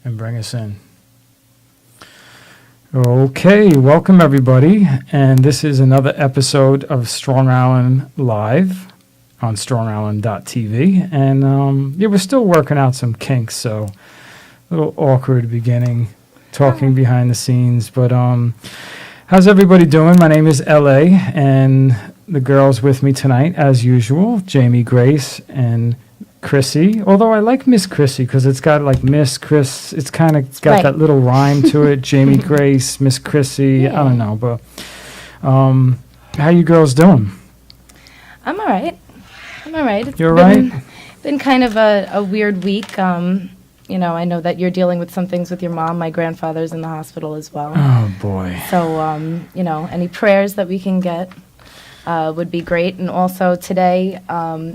and bring us in. Okay, welcome everybody, and this is another episode of Strong Island Live on strongisland.tv, and we're still working out some kinks, so a little awkward beginning, talking behind the scenes, but how's everybody doing? My name is L.A., and the girls with me tonight, as usual, Jamie, Grace, and Chrissy, although I like Miss Chrissy because it's got like Miss Chris, it's kind of got that little rhyme to it. Jamie Grace, Miss Chrissy, I don't know, but how you girls doing? I'm all right. It's You're right? Been kind of a weird week. I know that you're dealing with some things with your mom. My grandfather's in the hospital as well. Oh, boy. So, any prayers that we can get would be great. And also today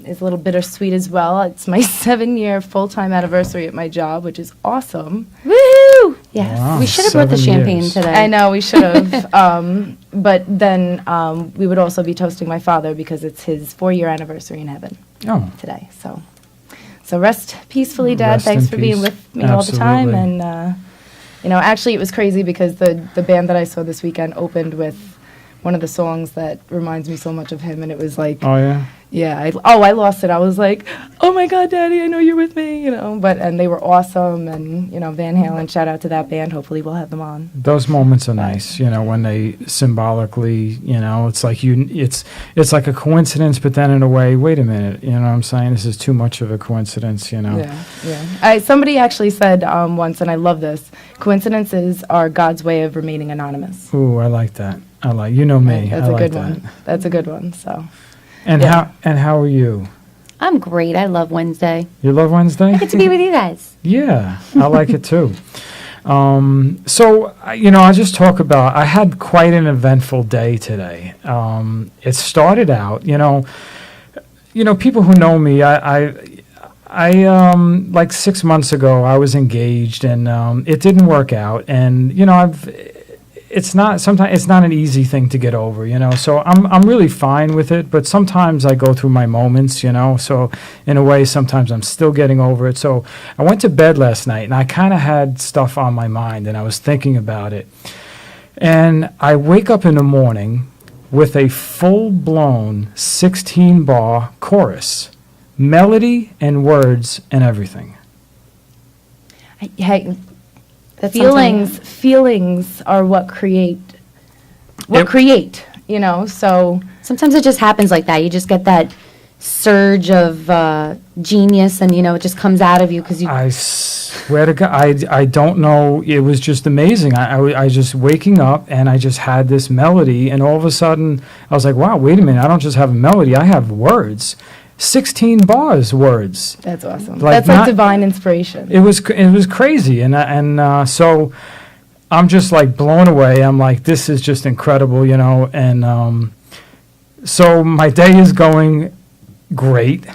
is a little bittersweet as well. It's my 7-year full-time anniversary at my job, which is awesome. Woohoo! Yes. Wow, We should have brought the 7 champagne years. today. I know, we should have. But then we would also be toasting my father because it's his 4-year anniversary in heaven Oh, today. So rest peacefully, Dad. Rest Thanks in for being peace. with me all the time. Absolutely. And, actually it was crazy because the band that I saw this weekend opened with one of the songs that reminds me so much of him, and it was like, oh yeah? I lost it. I was like, oh my God, Daddy, I know you're with me, and they were awesome, and, Van Halen, shout out to that band. Hopefully we'll have them on. Those moments are nice, when they symbolically, it's like it's like a coincidence, but then in a way, wait a minute, you know what I'm saying? This is too much of a coincidence, Yeah. Somebody actually said once, and I love this, coincidences are God's way of remaining anonymous. Ooh, I like that. You know me. That's I a like good that. one. That's a good one. So, And Yeah. how are you? I'm great. I love Wednesday. You love Wednesday? I get to be with you guys. Yeah, I like it too. I'll just talk about, I had quite an eventful day today. It started out, people who know me, I like 6 months ago, I was engaged and it didn't work out. And, it's not an easy thing to get over, so I'm really fine with it, but sometimes I go through my moments, so in a way sometimes I'm still getting over it. So I went to bed last night and I kind of had stuff on my mind and I was thinking about it, and I wake up in the morning with a full-blown 16-bar chorus, melody and words and everything. hey, That's feelings are what create. So Sometimes it just happens like that. You just get that surge of genius, and it just comes out of you because you. I swear to God, I don't know. It was just amazing. I just waking up and I just had this melody, and all of a sudden I was like, wow, wait a minute. I don't just have a melody. I have words. 16 bars words. that's awesome. Like That's not- like divine inspiration. It was crazy, and so I'm just like blown away. I'm like, this is just incredible, and so my day is going great,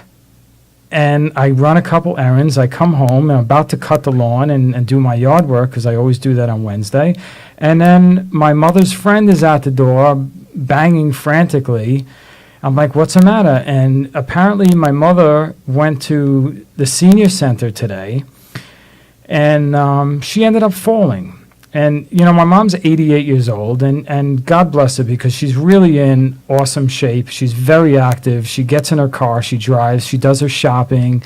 and I run a couple errands. I come home, and I'm about to cut the lawn and do my yard work because I always do that on Wednesday, and then my mother's friend is at the door banging frantically. I'm like, what's the matter? And apparently my mother went to the senior center today, and she ended up falling. And, my mom's 88 years old, and God bless her because she's really in awesome shape. She's very active. She gets in her car. She drives. She does her shopping.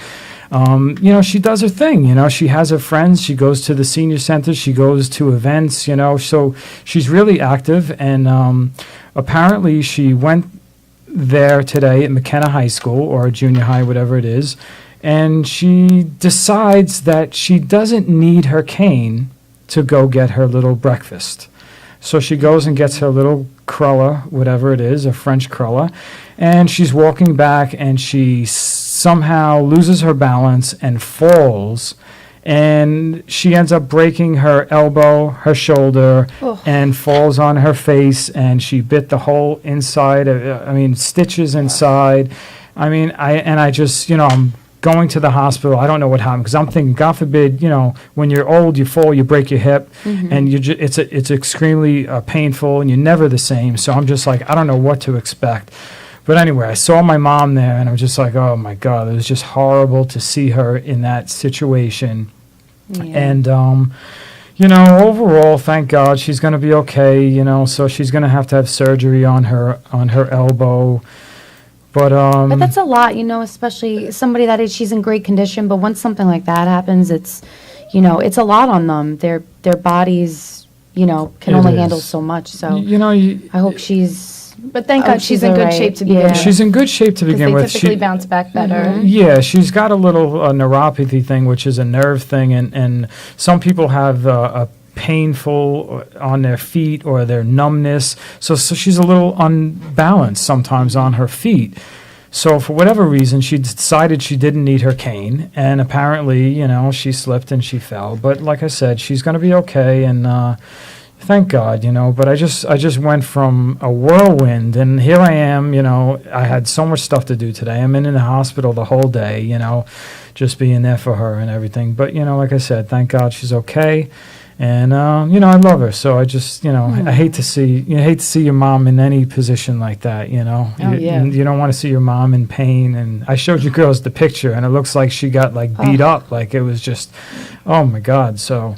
She does her thing. She has her friends. She goes to the senior center. She goes to events, so she's really active. And apparently she went there today at McKenna High School or junior high, whatever it is, and she decides that she doesn't need her cane to go get her little breakfast. So she goes and gets her little cruller, whatever it is, a French cruller, and she's walking back and she somehow loses her balance and falls, and she ends up breaking her elbow, her shoulder, and falls on her face, and she bit the whole inside, stitches inside. I just, I'm going to the hospital. I don't know what happened because I'm thinking, God forbid, when you're old, you fall, you break your hip, and it's extremely painful, and you're never the same. So I'm just like, I don't know what to expect. But anyway, I saw my mom there, and I'm just like, oh my God, it was just horrible to see her in that situation. And, overall, thank God, she's going to be okay, so she's going to have surgery on her elbow. But that's a lot, especially somebody that age, she's in great condition, but once something like that happens, it's a lot on them. Their bodies, can It only is. handle so much, so you I hope she's, But thank Oh, God she's in all good right. shape to begin Yeah. with. she's in good shape to Because begin they with. typically bounce back better. Yeah, she's got a little neuropathy thing, which is a nerve thing, and some people have a painful on their feet or their numbness. So she's a little unbalanced sometimes on her feet. So for whatever reason, she decided she didn't need her cane, and apparently, she slipped and she fell. But like I said, she's going to be okay, and thank God, But I just went from a whirlwind, and here I am. I had so much stuff to do today. I'm in the hospital the whole day, just being there for her and everything. But like I said, thank God she's okay. And I love her, so I just I hate to see your mom in any position like that. Oh, yeah. You don't want to see your mom in pain. And I showed you girls the picture, and it looks like she got beat up, like it was just, oh my God. So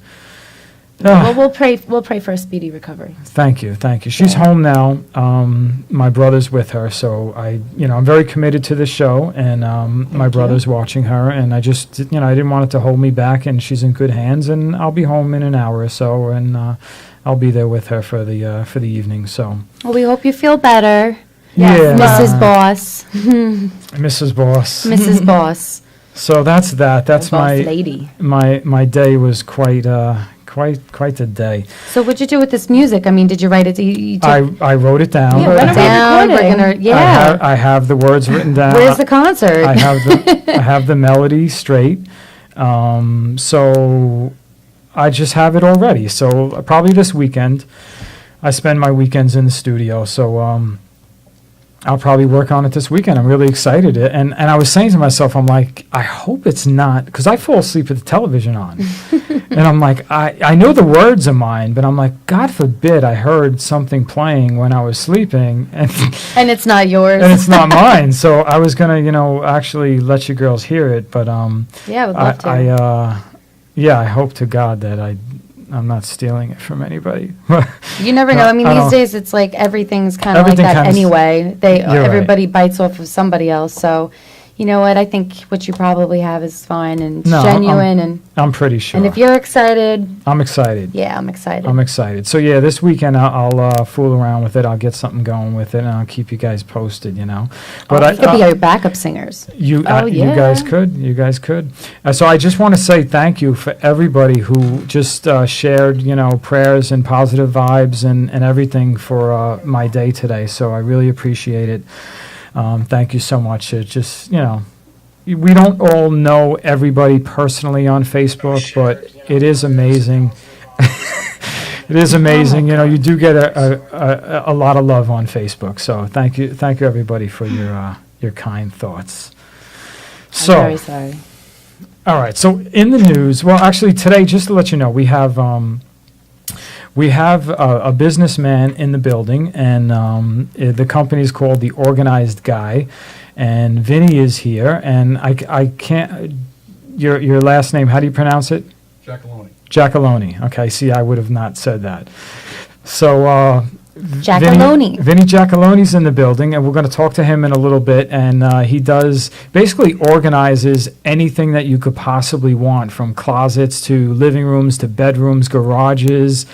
Well, we'll pray for a speedy recovery. thank you. She's home now. My brother's with her, so I'm very committed to the show, and my brother's watching her, and I just, I didn't want it to hold me back, and she's in good hands, and I'll be home in an hour or so, and I'll be there with her for the evening. So well, we hope you feel better, yeah, Mrs. Boss, Mrs. Boss. Mrs. Boss. So that's that. That's Boss my lady. my day was quite the day. So what'd you do with this music? I mean, did you write it? You took I wrote it down. Yeah, wrote when it are we down. We're recording? gonna, yeah. I have the words written down. Where's the concert? I have the melody straight. So I just have it all ready. So probably this weekend. I spend my weekends in the studio, so I'll probably work on it this weekend. I'm really excited. And I was saying to myself, I'm like, I hope it's not, because I fall asleep with the television on. And I'm like, I know the words are mine, but I'm like, God forbid I heard something playing when I was sleeping. And it's not yours. And it's not mine. So I was going to, actually let you girls hear it. But Yeah, I would love to. I hope to God that I'm not stealing it from anybody. You never know. I mean, I these don't- days it's like everything's kind of like Everything that kinda s- anyway. You're right. Everybody bites off of somebody else. So, you know what? I think what you probably have is fine and No, genuine. And I'm pretty sure. if you're excited, I'm excited. yeah, I'm excited. I'm excited. So yeah, this weekend I'll fool around with it. I'll get something going with it, and I'll keep you guys posted. But we could be our backup singers. you Oh, you yeah. guys could. You guys could. So I just want to say thank you for everybody who just shared prayers and positive vibes and everything for my day today. So I really appreciate it. Thank you so much. It just we don't all know everybody personally on Facebook, but it is amazing. It is amazing. You do get a lot of love on Facebook. So thank you everybody for your kind thoughts. So, I'm very sorry. all right. So in the news, well, actually today, just to let you know, we have a businessman in the building, and the company is called The Organized Guy, and Vinny is here, and I can't. Your last name? How do you pronounce it? Giacalone. Giacalone. Okay. See, I would have not said that. So. Giacalone. Vinny Giacalone's in the building, and we're going to talk to him in a little bit. And he does basically organizes anything that you could possibly want, from closets to living rooms to bedrooms, garages,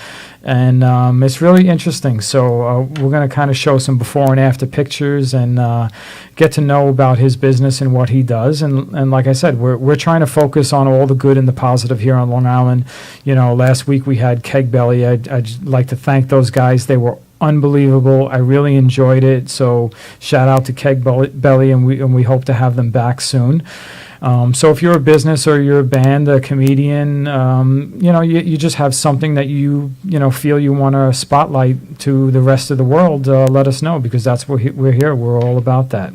and it's really interesting. So we're going to kind of show some before and after pictures and get to know about his business and what he does. And like I said, we're trying to focus on all the good and the positive here on Long Island. Last week we had Keg Belly. I'd like to thank those guys. They were unbelievable. I really enjoyed it. So shout out to Keg Belly, and we hope to have them back soon. So if you're a business or you're a band, a comedian, you just have something that you feel you want to spotlight to the rest of the world, let us know, because that's what we're here. We're all about that.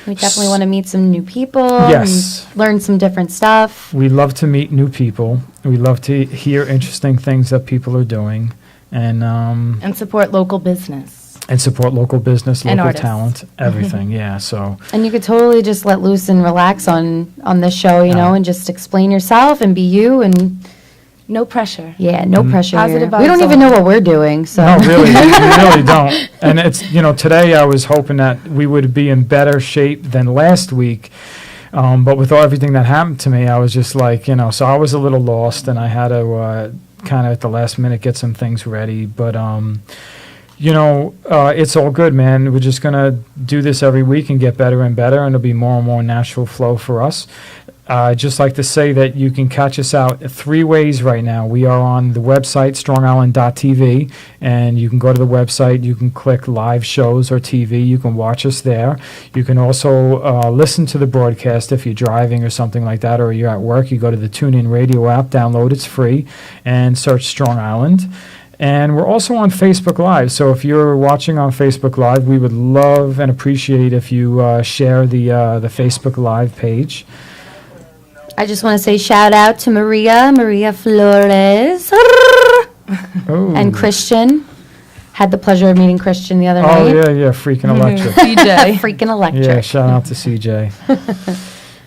We definitely want to meet some new people. Yes. And learn some different stuff. We love to meet new people. We love to hear interesting things that people are doing. And And support local business. and support local business, And local artists. talent, everything. Yeah. So And you could totally just let loose and relax on this show, you know, Yeah. and just explain yourself and be you and No pressure. yeah, no pressure. Positive here. We don't vibes even know only. what we're doing, so no, really, we really don't. And it's today I was hoping that we would be in better shape than last week. But with everything that happened to me, I was just like, so I was a little lost, and I had to kind of at the last minute get some things ready. But it's all good, man. We're just gonna do this every week and get better and better, and it'll be more and more natural flow for us. I'd just like to say that you can catch us out 3 ways right now. We are on the website, strongisland.tv, and you can go to the website, you can click live shows or TV, you can watch us there. You can also listen to the broadcast if you're driving or something like that, or you're at work. You go to the TuneIn Radio app, download, it's free, and search Strong Island. And we're also on Facebook Live, so if you're watching on Facebook Live, we would love and appreciate if you share the Facebook Live page. I just want to say shout out to Maria Flores, Oh. and Christian. Had the pleasure of meeting Christian the other Oh, night. yeah, freaking electric. DJ. Freaking electric. Yeah, shout out to CJ.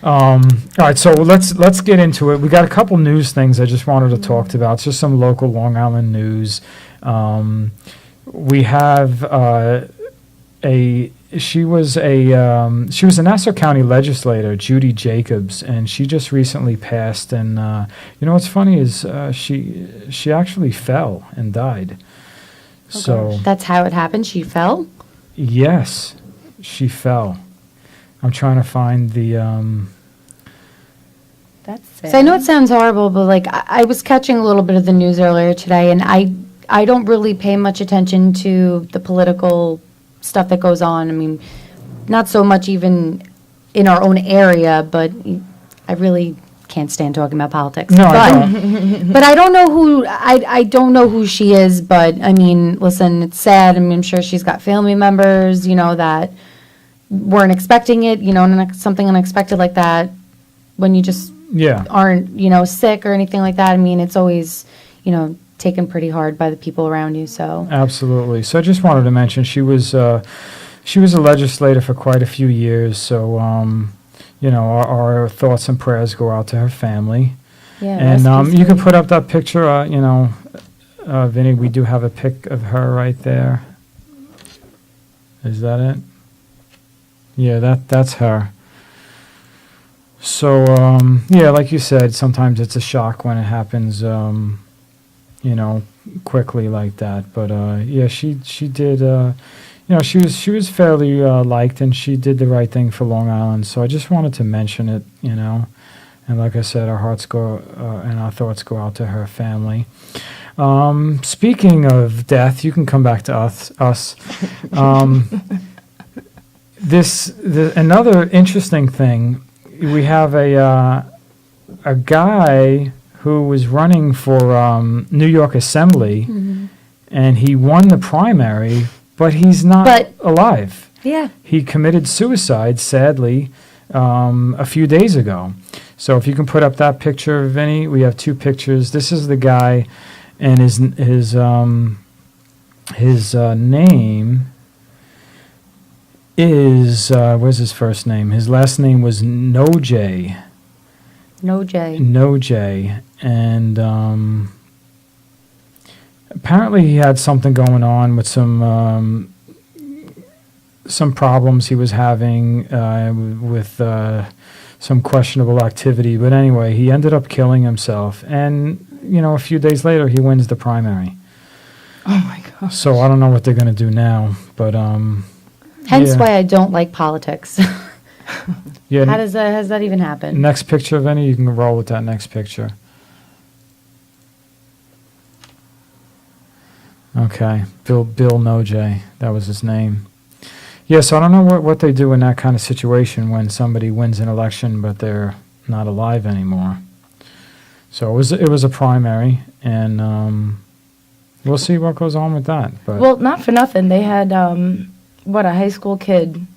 All right, so let's get into it. We got a couple news things I just wanted to talk about. It's just some local Long Island news. We have she was a Nassau County legislator, Judy Jacobs, and she just recently passed. And what's funny is she actually fell and died. So That's how it happened. She fell. yes, she fell. I'm trying to find the. That's So I know it sounds horrible, but like I was catching a little bit of the news earlier today, and I don't really pay much attention to the political stuff that goes on. I mean, not so much even in our own area, but I really can't stand talking about politics. No, but, I don't. but I don't know who I don't know who she is. But I mean, listen, it's sad. I mean, I'm sure she's got family members, that weren't expecting it. Something unexpected like that. When you just Yeah. aren't sick or anything like that. I mean, it's always taken pretty hard by the people around you. So Absolutely. So I just wanted to mention she was a legislator for quite a few years. So our thoughts and prayers go out to her family. yeah, And rest you can peacefully. put up that picture. Vinny, we do have a pic of her right there. Is that it? Yeah, that's her. So like you said, sometimes it's a shock when it happens. Quickly like that. But she did. She was fairly liked, and she did the right thing for Long Island. So I just wanted to mention it. And like I said, our hearts go and our thoughts go out to her family. Speaking of death, you can come back to us. Another interesting thing. We have a guy who was running for New York Assembly, and he won the primary, but he's not alive. Yeah. He committed suicide, sadly, a few days ago. So if you can put up that picture, Vinny, we have 2 pictures. This is the guy, and his name is where's his first name? His last name was Nojay. Nojay, and apparently he had something going on with some problems he was having with some questionable activity. But anyway, he ended up killing himself, and a few days later he wins the primary. Oh my gosh. So I don't know what they're going to do now, but Hence yeah. why I don't like politics. Yeah. How has that even happened? Next picture, Vinny, you can roll with that next picture. Okay, Bill Nojay, that was his name. Yeah, so I don't know what they do in that kind of situation when somebody wins an election but they're not alive anymore. So it was a primary, and we'll see what goes on with that. But Well, not for nothing. They had, a high school kid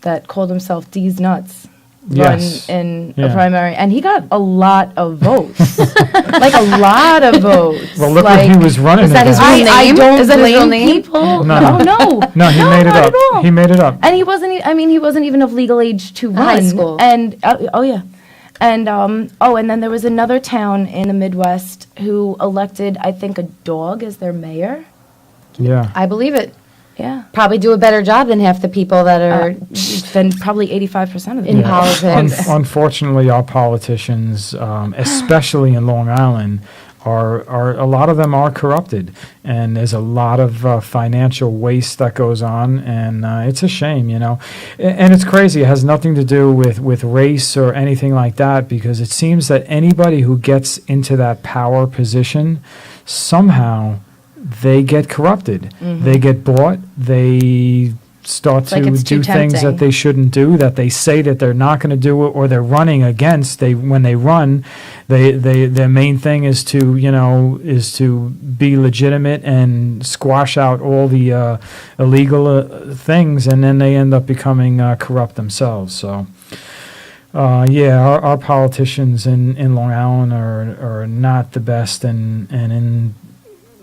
that called himself D's Nuts run Yes. in a Yeah. primary, and he got a lot of votes, like a lot of votes. Well, look what he Like, was running Is that his against. real I name? don't Is that his real blame name? people. No. No. No, he made it not up. at all. He made it up. And he wasn't. I mean, he wasn't even of legal age to run. High school. And oh yeah, and and then there was another town in the Midwest who elected, I think, a dog as their mayor. Yeah. I believe it. Yeah. Probably do a better job than half the people that are Then probably 85% of the in people. politics. Unfortunately, our politicians, especially in Long Island, are a lot of them are corrupted, and there's a lot of financial waste that goes on, and it's a shame, you know. And it's crazy. It has nothing to do with race or anything like that, because it seems that anybody who gets into that power position somehow they get corrupted. They get bought. They start like to it's too do things that tempting. they shouldn't do, that they say that they're not going to do it, or they're running against. When they run, their main thing is to be legitimate and squash out all the illegal things, and then they end up becoming corrupt themselves. So. Our politicians in Long Island are not the best, and in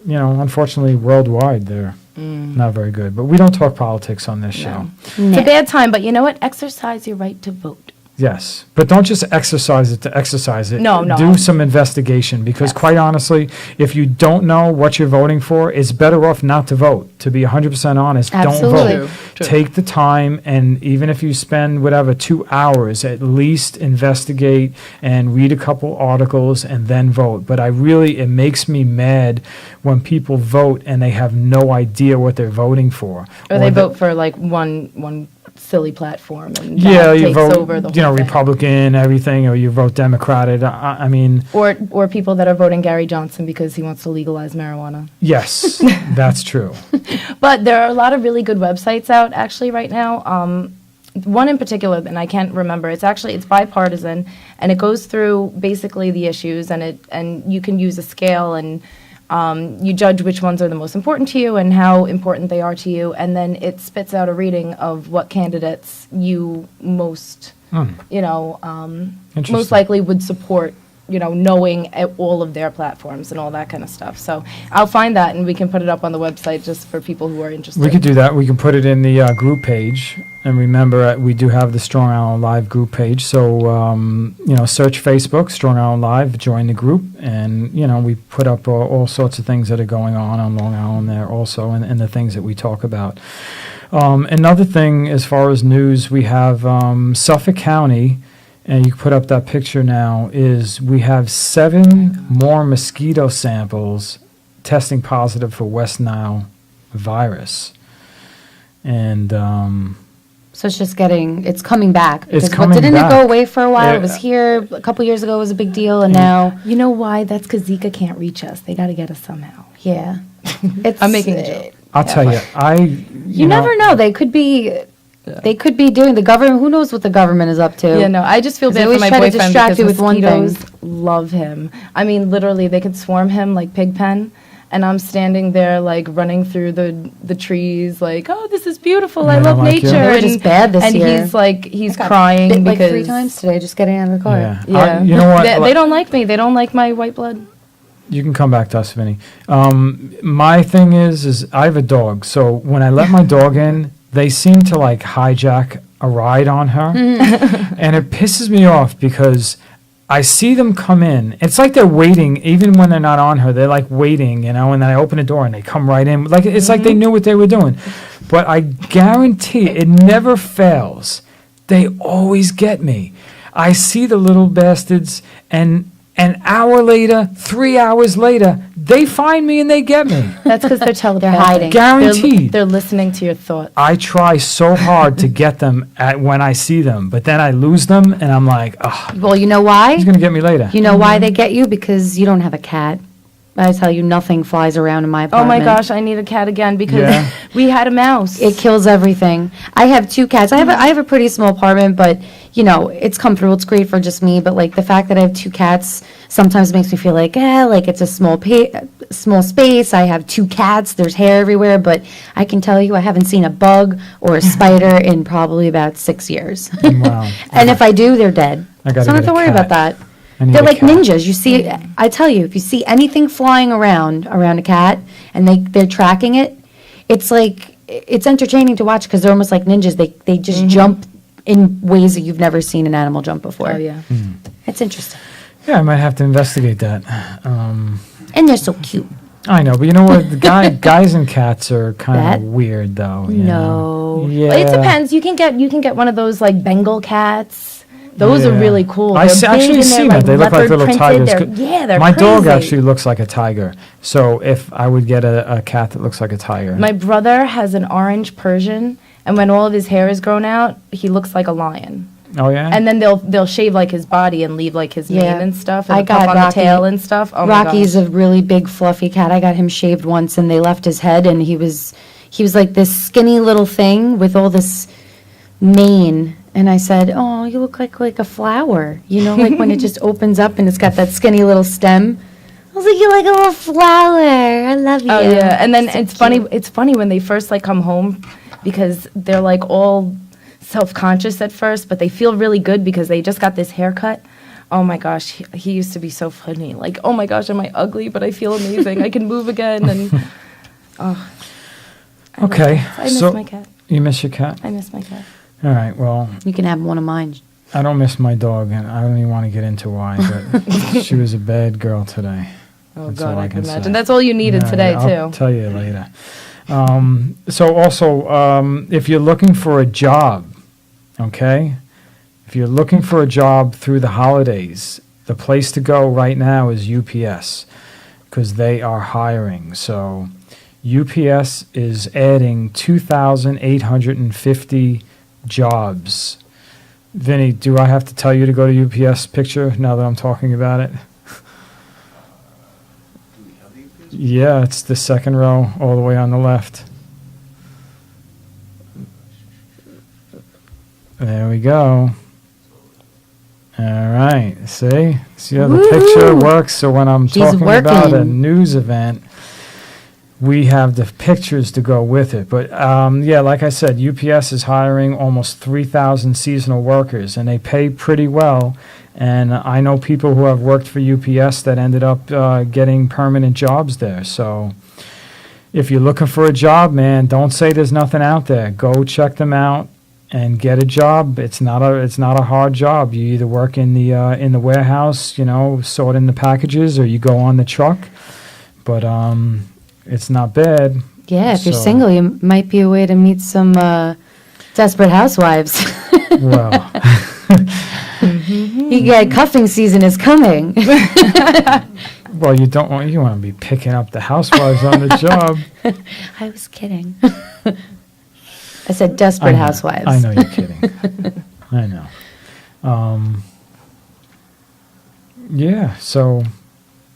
unfortunately worldwide they're not very good. But we don't talk politics on this show. It's a bad time, but you know what? Exercise your right to vote. Yes, but don't just exercise it to exercise it. No. Do some investigation, because quite honestly, if you don't know what you're voting for, it's better off not to vote. To be 100% honest, Absolutely. don't vote. Take the time, and even if you spend 2 hours, at least investigate and read a couple articles and then vote. But it makes me mad when people vote and they have no idea what they're voting for. Or they vote for like one silly platform, and that Yeah, you takes vote, over the whole thing. Republican, everything, or you vote Democratic. I mean, Or people that are voting Gary Johnson because he wants to legalize marijuana. yes, that's true. But there are a lot of really good websites out actually right now. One in particular, and I can't remember. It's bipartisan, and it goes through basically the issues, and you can use a scale, and you judge which ones are the most important to you and how important they are to you, and then it spits out a reading of what candidates you most, Interesting. most likely would support, knowing all of their platforms and all that kind of stuff. So I'll find that, and we can put it up on the website just for people who are interested. We could do that. We can put it in the group page. And remember, we do have the Strong Island Live group page. So, search Facebook, Strong Island Live, join the group. And, we put up all sorts of things that are going on Long Island there also, and the things that we talk about. Another thing, as far as news, we have Suffolk County, and you can put up that picture now, is we have 7 more mosquito samples testing positive for West Nile virus. And So it's coming back. It's Because coming didn't it back. go away for a while? Yeah. It was here a couple years ago. It was a big deal, and now, You know why? That's because Zika can't reach us. They got to get us somehow. yeah. It's, I'm making a joke. I'll tell you, You never know. They could be doing the government. Who knows what the government is up to? Yeah, no, I just feel 'Cause they bad for always my try to boyfriend distract because you with one thing. mosquitoes love him. I mean, literally, they could swarm him like Pigpen, and I'm standing there like running through the trees, like, oh, this is beautiful. I Yeah, love like you. nature. They were and, just bad this and year. he's Got crying bit because like 3 times today just getting out of the car. Yeah. Yeah, You know what? They don't like me. They don't like my white blood. You can come back to us, Vinny. My thing is I have a dog, so when I let my dog in, they seem to like hijack a ride on her, and it pisses me off because I see them come in. It's like they're waiting, even when they're not on her. They're like waiting, and then I open the door and they come right in. Like it's like they knew what they were doing. But I guarantee it never fails. They always get me. I see the little bastards, and an hour later, 3 hours later, they find me and they get me. That's because they're telepathic. hiding. Guaranteed. They're listening to your thoughts. I try so hard to get them when I see them, but then I lose them, and I'm like, oh, Well, you know why? he's going to get me later. You know why they get you? Because you don't have a cat. I tell you, nothing flies around in my Oh apartment. my gosh, I need a cat again because Yeah. we had a mouse. It kills everything. I have 2 cats. I have a pretty small apartment, but it's come through. It's great for just me. But like the fact that I have 2 cats sometimes makes me feel like it's a small space. I have 2 cats. There's hair everywhere, but I can tell you I haven't seen a bug or a spider in probably about 6 years. Wow. And if I do, they're dead. I So gotta I don't have get to a worry cat. about that. I need They're a like cat. ninjas. You see, I tell you, if you see anything flying around a cat, and they're tracking it, it's like, it's entertaining to watch because they're almost like ninjas. They just jump in ways that you've never seen an animal jump before. Oh, yeah. It's interesting. Yeah, I might have to investigate that. And they're so cute. I know, but you know what? The guys and cats are kind That- of weird, though. you No. know? Yeah. Well, it depends. You can get one of those like Bengal cats. Those are Yeah. really cool. I They're s- big actually and seen they're, it. They look like leopard little printed. tigers. They're My dog crazy. actually looks like a tiger. So if I would get a cat that looks like a tiger. My brother has an orange Persian, and when all of his hair is grown out, he looks like a lion. Oh, yeah? And then they'll shave like his body and leave like his Yeah. mane and stuff, and I the puff got on Rocky. the tail and stuff. Oh my Rocky's gosh. a really big fluffy cat. I got him shaved once and they left his head and he was like this skinny little thing with all this mane. And I said, "Oh, you look like a flower." You know, like when it just opens up and it's got that skinny little stem. I was like, "You're like a little flower. I love you." Oh yeah, and then So it's funny. cute. It's funny when they first like come home because they're like all self-conscious at first, but they feel really good because they just got this haircut. Oh my gosh, he used to be so funny. Like, oh my gosh, am I ugly? But I feel amazing. I can move again. And oh, I love Okay, cats. I miss so- my cat. You miss your cat? I miss my cat. All right, well, You can have one of mine. I don't miss my dog, and I don't even want to get into why, but she was a bad girl today. Oh That's God, all I I can can imagine. say. That's all you needed Yeah, today I'll too. tell you later. So also, if you're looking for a job, okay? If you're looking for a job through the holidays, the place to go right now is UPS because they are hiring. So UPS is adding 2,850 jobs. Vinny, do I have to tell you to go to UPS picture now that I'm talking about it? Yeah, it's the second row all the way on the left. There we go. All right, see how the picture Woohoo! works. So when I'm He's talking about a working. news event, we have the pictures to go with it. But yeah, like I said, UPS is hiring almost 3,000 seasonal workers, and they pay pretty well. And I know people who have worked for UPS that ended up getting permanent jobs there. So if you're looking for a job, man, don't say there's nothing out there. Go check them out and get a job. It's not a hard job. You either work in the warehouse, sorting the packages, or you go on the truck. But it's not bad. Yeah, if you're So- single, you might be a way to meet some desperate housewives. Well, You get cuffing season is coming. well, you want to be picking up the housewives on the job. I was kidding. I said desperate I know- housewives. I know you're kidding. I know. Yeah, so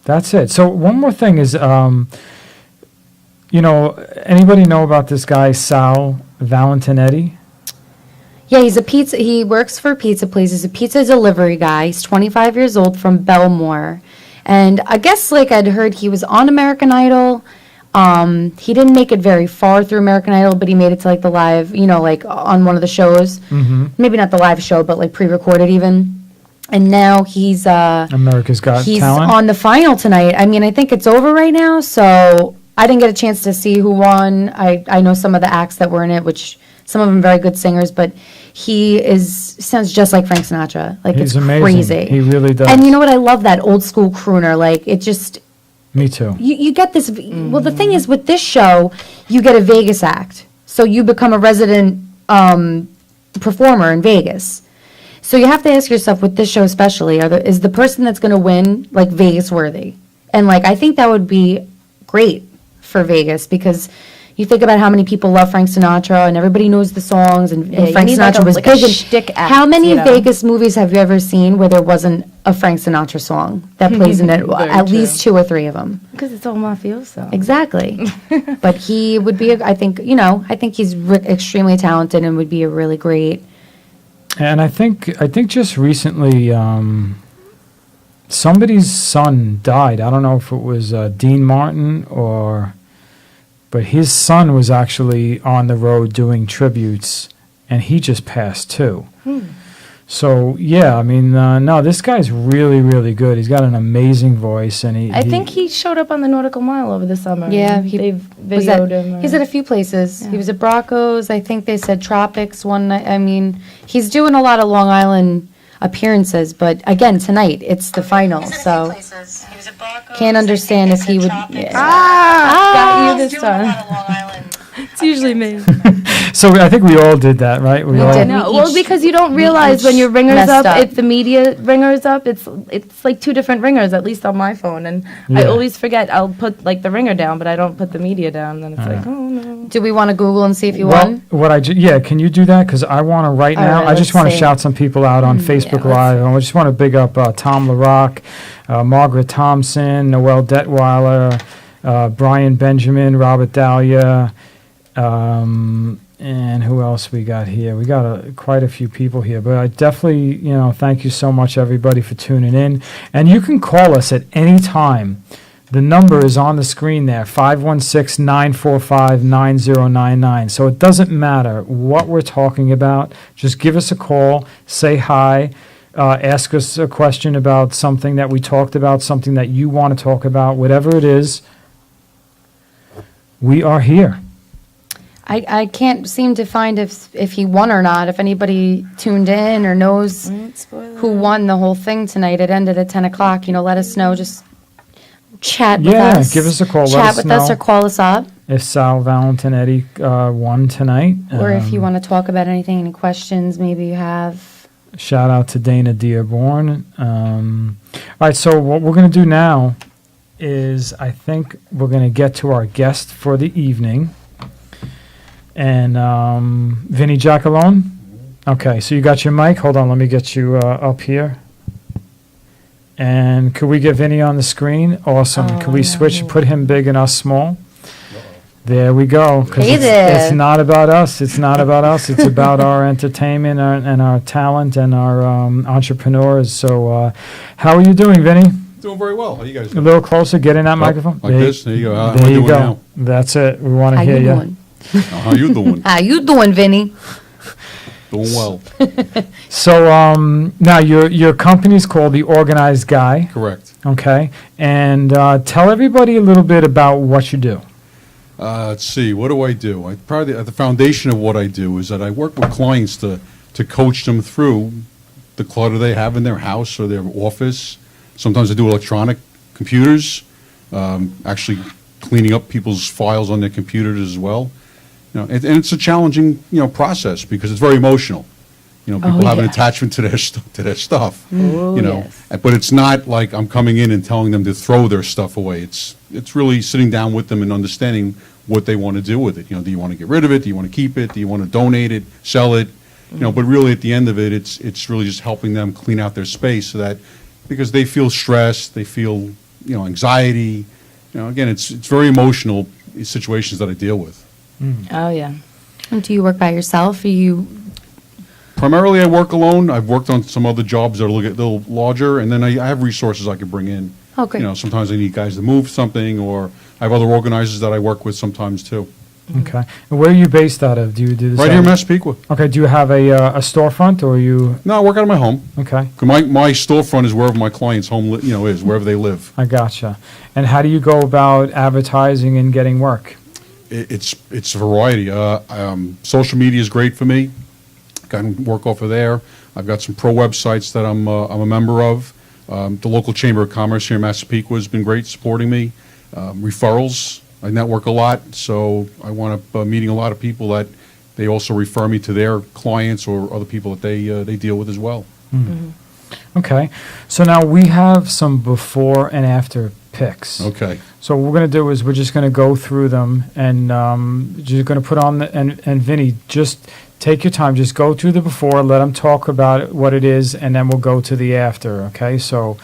that's it. So one more thing is, anybody know about this guy, Sal Valentinetti? Yeah, he works for a pizza place. He's a pizza delivery guy. He's 25 years old from Belmore. And I guess, like, I'd heard he was on American Idol. He didn't make it very far through American Idol, but he made it to, like, the live, like, on one of the shows. Mm-hmm. Maybe not the live show, but, like, pre-recorded even. And now he's America's Got he's Talent? on the final tonight. I mean, I think it's over right now, so I didn't get a chance to see who won. I know some of the acts that were in it, which some of them very good singers, but sounds just like Frank Sinatra. Like, He's it's amazing. crazy. He really does. And you know what? I love that old school crooner. Like, it just, Me too. you get this. Well, the thing is, with this show, you get a Vegas act. So you become a resident performer in Vegas. So you have to ask yourself, with this show especially, is the person that's going to win, like, Vegas worthy? And, like, I think that would be great for Vegas because you think about how many people love Frank Sinatra and everybody knows the songs and you Frank need, like, Sinatra a- was like a big. and shtick act, how many you know? Vegas movies have you ever seen where there wasn't a Frank Sinatra song that plays in it? Very At true. least 2 or 3 of them. Because it's all mafioso. Exactly. But he would be, I think he's extremely talented and would be a really great. And I think just recently, somebody's son died. I don't know if it was Dean Martin but his son was actually on the road doing tributes, and he just passed too. So yeah, I mean, no, this guy's really, really good. He's got an amazing voice, and I think he showed up on the Nautical Mile over the summer. Yeah, they've was at- videoed him. He's at a few places. Yeah. He was at Bracco's. I think they said Tropics one night. I mean, he's doing a lot of Long Island appearances, but again, tonight, it's the final, so can't understand if he would. Yeah. got you this time. It's usually me. So I think we all did that, right? We all, did. No, We well, each- because you don't we realize when each your ringer's messed up, up. if the media ringer's up, it's like two different ringers, at least on my phone. And I Yeah. always forget, I'll put like the ringer down, but I don't put the media down. Then it's like, oh no. Do we want to Google and see if you well, won? yeah, can you do that? Because I want to right All now. right, I just let's want to see. shout some people out on Facebook let's Live. I just want to big up Tom LaRock, Margaret Thompson, Noel Detweiler, Brian Benjamin, Robert Dahlia, and who else we got here? We got quite a few people here, but I definitely, thank you so much, everybody, for tuning in. And you can call us at any time. The number is on the screen there, 516-945-9099. So it doesn't matter what we're talking about. Just give us a call, say hi, ask us a question about something that we talked about, something that you want to talk about, whatever it is. We are here. I can't seem to find if he won or not, if anybody tuned in or knows who won the whole thing tonight. It ended at 10 o'clock. Let us know. Just chat with Yeah, us. give us a call, let Chat us with us know. or call us up. If Sal Valentinetti won tonight. Or if you want to talk about anything, any questions maybe you have. Shout out to Dana Dearborn. All right, so what we're going to do now is I think we're going to get to our guest for the evening. And Vinny Giacalone? Okay, so you got your mic. Hold on, let me get you up here. And could we get Vinny on the screen? Awesome. Oh, Could we I switch, know. put him big and us small? There we go. 'Cause Hey it's there. not about us. It's not about us. It's about our entertainment and our talent and our entrepreneurs. So how are you doing, Vinny? Doing very well. How you guys A doing? little closer. Get in that microphone. Like this? There you go. How am I There you doing go. now? That's it. We want How to hear you you. doing? How you doing? How you doing, Vinny? Doing well. So now your company's called The Organized Guy. Correct. Okay, and tell everybody a little bit about what you do. Let's see. What do? Probably at the foundation of what I do is that I work with clients to coach them through the clutter they have in their house or their office. Sometimes I do electronic computers, actually cleaning up people's files on their computers as well. And it's a challenging process because it's very emotional. People have an yeah. attachment to their stuff. Oh, yes. But it's not like I'm coming in and telling them to throw their stuff away. It's really sitting down with them and understanding what they want to do with it. Do you want to get rid of it? Do you want to keep it? Do you want to donate it, sell it? But really at the end of it, it's really just helping them clean out their space so that because they feel stressed, they feel anxiety. Again, it's very emotional situations that I deal with. Oh yeah. And do you work by yourself? Are you? Primarily, I work alone. I've worked on some other jobs that are a little larger, and then I have resources I could bring in. Oh, great. Sometimes I need guys to move something, or I have other organizers that I work with sometimes too. Okay, and where are you based out of? Do you do this Right out here in of- Massapequa. Okay, do you have a storefront or are you? No, I work out of my home. Okay, 'Cause my storefront is wherever my client's home, is wherever they live. I gotcha. And how do you go about advertising and getting work? It's a variety. Social media is great for me. I can work off of there. I've got some pro websites that I'm a member of. The local Chamber of Commerce here in Massapequa has been great supporting me. Referrals, I network a lot, so I wind up meeting a lot of people that they also refer me to their clients or other people that they deal with as well. Okay, so now we have some before and after pics. Okay. So what we're going to do is we're just going to go through them and you're going to put on and Vinny, just take your time, just go through the before, let them talk about it, what it is, and then we'll go to the after, okay? So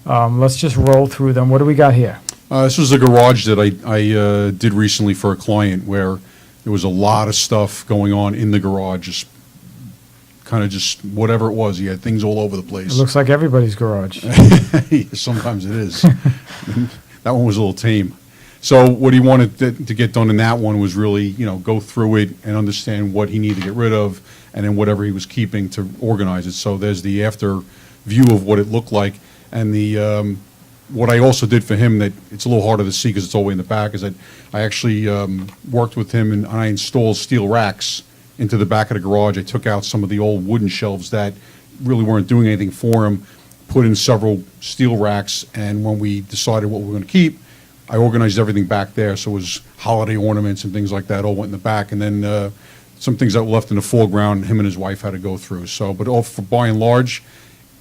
let's just roll through them. What do we got here? This was a garage that I did recently for a client where there was a lot of stuff going on in the garage, just kind of just whatever it was. He had things all over the It place. looks like everybody's garage. Sometimes it is. That one was a little tame. So what he wanted to get done in that one was really, go through it and understand what he needed to get rid of, and then whatever he was keeping to organize it. So there's the after view of what it looked like, and the what I also did for him that it's a little harder to see because it's all the way in the back is that I actually worked with him and I installed steel racks into the back of the garage. I took out some of the old wooden shelves that really weren't doing anything for him, put in several steel racks, and when we decided what we were going to keep, I organized everything back there. So it was holiday ornaments and things like that all went in the back, and then some things that were left in the foreground, him and his wife had to go through. So, but all for by and large,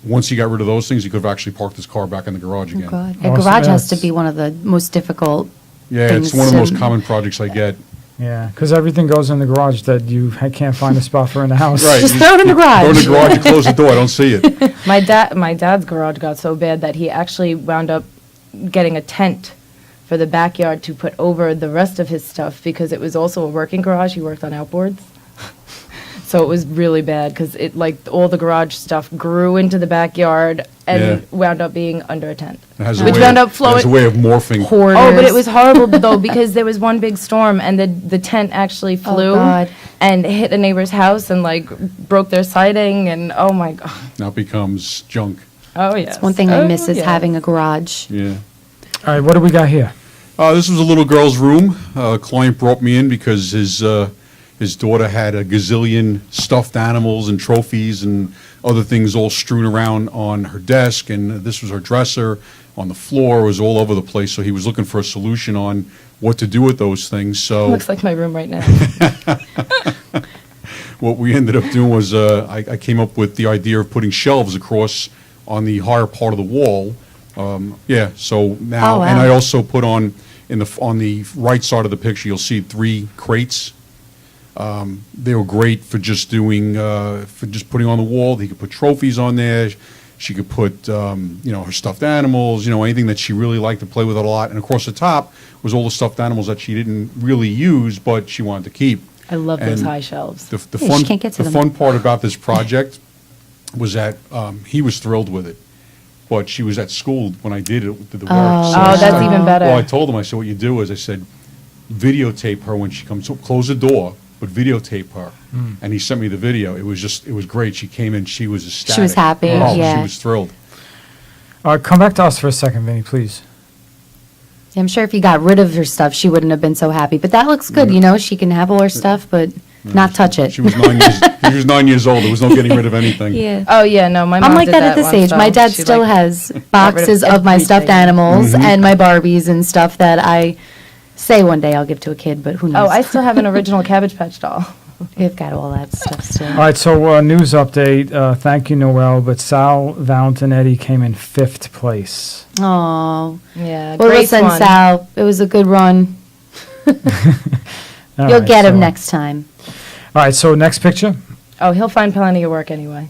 once he got rid of those things, he could have actually parked his car back in the garage Oh, again. God. Awesome. A garage has to Yes. be one of the most difficult Yeah, it's things one of the most to- common projects I get. Yeah, because everything goes in the garage that you can't find a spot for in the house. Right. Just throw it in the garage. Go in the garage, you close the door, I don't see it. My dad's garage got so bad that he actually wound up getting a tent for the backyard to put over the rest of his stuff because it was also a working garage. He worked on outboards. So it was really bad because it all the garage stuff grew into the backyard and Yeah. wound up being under a tent. It has a Which way wound of- up flowing. It has a way of morphing. Hoarders. Oh, but it was horrible though because there was one big storm and the tent actually flew God. and hit a neighbor's house and broke their siding and oh my god. Now it becomes junk. Oh yeah. One thing I miss is having a garage. Yeah. All right, what do we got here? This was a little girl's room. A client brought me in because his daughter had a gazillion stuffed animals and trophies and other things all strewn around on her desk, and this was her dresser. On the floor, it was all over the place, so he was looking for a solution on what to do with those things. So Looks like my room right now. what we ended up doing was I came up with the idea of putting shelves across on the higher part of the wall. So now, Oh, wow. and I also put on the right side of the picture, you'll see 3 crates. They were great for just doing for just putting on the wall. He could put trophies on there. She could put her stuffed animals, anything that she really liked to play with a lot. And across the top was all the stuffed animals that she didn't really use, but she wanted to keep. I love those And high shelves. The Yeah, fun she can't get to the them. fun part about this project was that he was thrilled with it, but she was at school when I did it, did the work. Oh, I Oh, that's said- even better. Well, I told him, I said, what you do is, I said, videotape her when she comes, so close the door, but videotape her. And he sent me the video. It was great. She came in, she was ecstatic. happy, Oh, yeah. she was thrilled. All right, come back to us for a second, Vinny, please. I'm sure if you got rid of her stuff, she wouldn't have been so happy. But that looks good, She can have all her stuff, but not touch it. She was 9 years old. There was no getting rid of anything. Yeah. Oh yeah, no, my mom I'm like did that at this once, age. My though. dad She, still like, has rid of boxes of my stuffed everything. animals Mm-hmm. and my Barbies and stuff that I say one day I'll give to a kid, but who Oh, knows? I still have an original Cabbage Patch doll. We've got all that stuff still. All right, so news update. Thank you, Noel, but Sal Valentin came in 5th place. Oh, Yeah, well, great listen, one. Sal, it was a good run. All You'll right, get him so- next time. All right, so next picture. Oh, he'll find plenty of work anyway.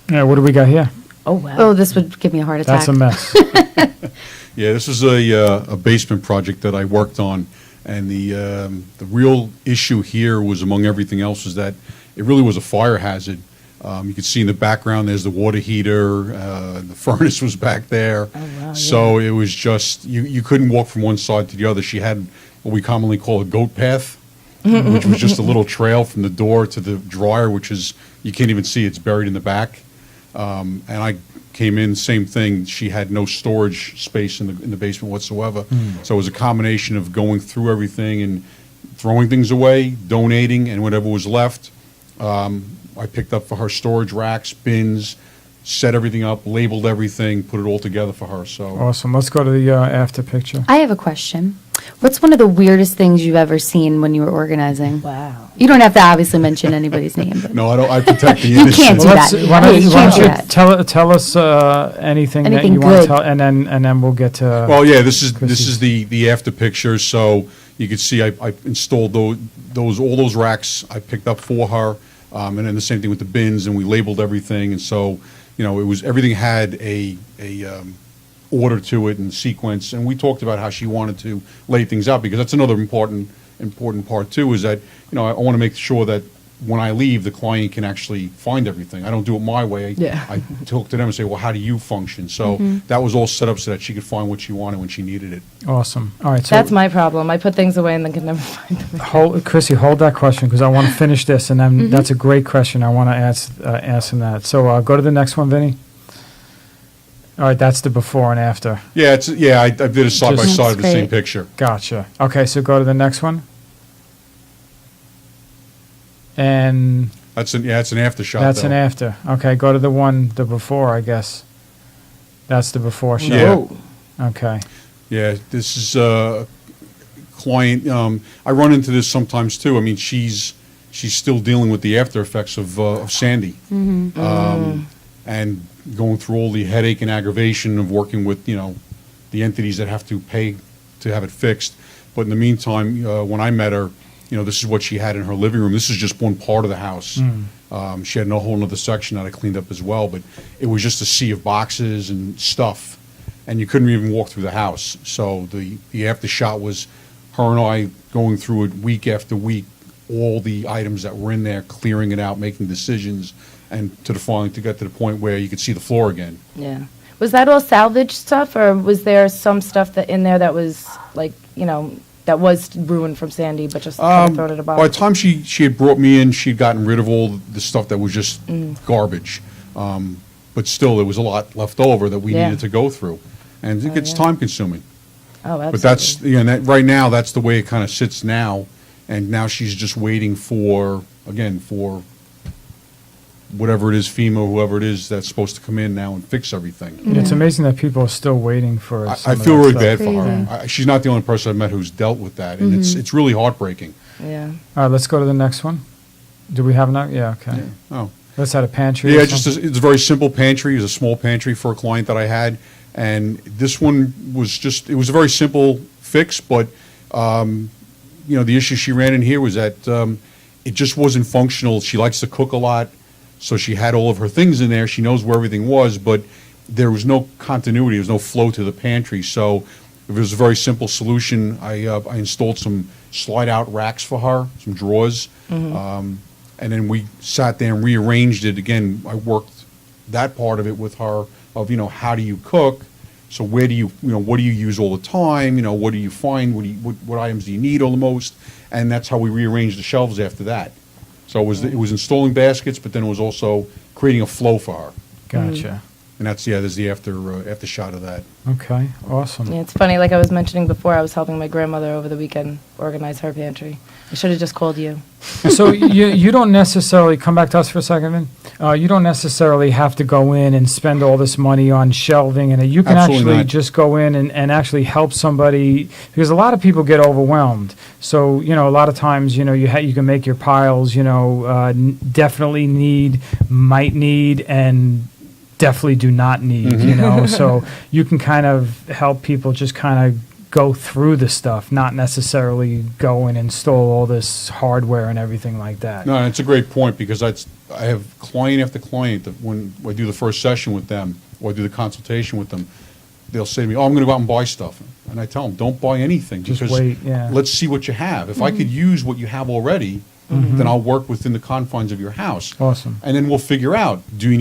What do we got here? Oh wow. Oh, this would give me a heart attack. That's a mess. Yeah, this is a basement project that I worked on, and the real issue here was, among everything else, is that it really was a fire hazard. You can see in the background there's the water heater, the furnace was back there. Oh, wow, So it was just, you couldn't walk from one side to the other. She had what we commonly call a goat path, which was just a little trail from the door to the dryer, which is, you can't even see, it's buried in the back. And I came in, same thing. She had no storage space in the basement whatsoever. So it was a combination of going through everything and throwing things away, donating, and whatever was left, I picked up for her storage racks, bins, set everything up, labeled everything, put it all together for her. So Awesome. Let's go to the after picture. I have a question. What's one of the weirdest things you've ever seen when you were organizing? Wow. You don't have to obviously mention anybody's name, but no, I don't. I protect the You innocent. can't do Well, that. why don't You you, can't do why that. don't you tell us anything that Anything you want to good. tell, and then we'll get to. Well, yeah, this is Chrissy's. the after picture. So you can see I installed all those racks I picked up for her, and then the same thing with the bins, and we labeled everything. And so it was everything had a order to it and sequence. And we talked about how she wanted to lay things out, because that's another important part too. Is that I want to make sure that when I leave, the client can actually find everything. I don't do it my way. Yeah. I talk to them and say, well, how do you function? So that was all set up so that she could find what she wanted when she needed it. Awesome. All right, so That's my problem. I put things away and then can never find them. Chrissy, hold that question because I want to finish this, and then that's a great question. I want to ask him that. So go to the next one, Vinny. All right, that's the before and after. Yeah, I did a side by Just- side of the That's same great. picture. Gotcha. Okay, so go to the next one. And It's an after shot. that's though. an after. Okay, go to the before, I guess. That's the before shot. Yeah. Okay. Yeah, this is a client. I run into this sometimes too. I mean, she's still dealing with the after effects of Sandy, and going through all the headache and aggravation of working with the entities that have to pay to have it fixed. But in the meantime, when I met her, this is what she had in her living room. This is just one part of the house. She had a whole other section that I cleaned up as well, but it was just a sea of boxes and stuff, and you couldn't even walk through the house. So the after shot was her and I going through it week after week, all the items that were in there, clearing it out, making decisions, and to get to the point where you could see the floor again. Yeah. Was that all salvage stuff, or was there some stuff that in there that was like, that was ruined from Sandy, but just kind of thrown at a By box? the time she had brought me in, she'd gotten rid of all the stuff that was just garbage. But still, there was a lot left over that we Yeah. needed to go through. And it gets yeah. time consuming. Oh, absolutely. But that's, right now, that's the way it kind of sits now. And now she's just waiting for whatever it is, FEMA, whoever it is that's supposed to come in now and fix everything. It's amazing that people are still waiting for I some of feel that really stuff. bad for Crazy. her. She's not the only person I've met who's dealt with that, and it's really heartbreaking. Yeah. All right, let's go to the next one. Do we have enough? Yeah, okay. Oh. Let's have a pantry. or Yeah, it's a very simple pantry. It's a small pantry for a client that I had, and this one was it was a very simple fix, but the issue she ran in here was that it just wasn't functional. She likes to cook a lot, so she had all of her things in there. She knows where everything was, but there was no continuity. There was no flow to the pantry. So it was a very simple solution. I installed some slide-out racks for her, some drawers, and then we sat there and rearranged it. Again, I worked that part of it with her of, how do you cook? So where do you, what do you use all the time? What do you find? What items do you need all the most? And that's how we rearranged the shelves after that. So it was installing baskets, but then it was also creating a flow for her. Gotcha. And there's the after shot of that. Okay, awesome. Yeah, it's funny, like I was mentioning before, I was helping my grandmother over the weekend organize her pantry. I should have just called you. So you don't necessarily, come back to us for a second, Vin. You don't necessarily have to go in and spend all this money on shelving, and you can Absolutely actually not. just go in and actually help somebody, because a lot of people get overwhelmed. So, a lot of times, you can make your piles, definitely need, might need, and definitely do not need, so you can kind of help people just kind of go through the stuff, not necessarily go and install all this hardware and everything like that. No, and it's a great point because I have client after client that when I do the first session with them or I do the consultation with them, they'll say to me, "Oh, I'm going to go out and buy stuff," and I tell them, "Don't buy anything Just because wait, yeah. let's see what you have. If I could use what you have already, then I'll work within the confines of your house, Awesome. and then we'll figure out do we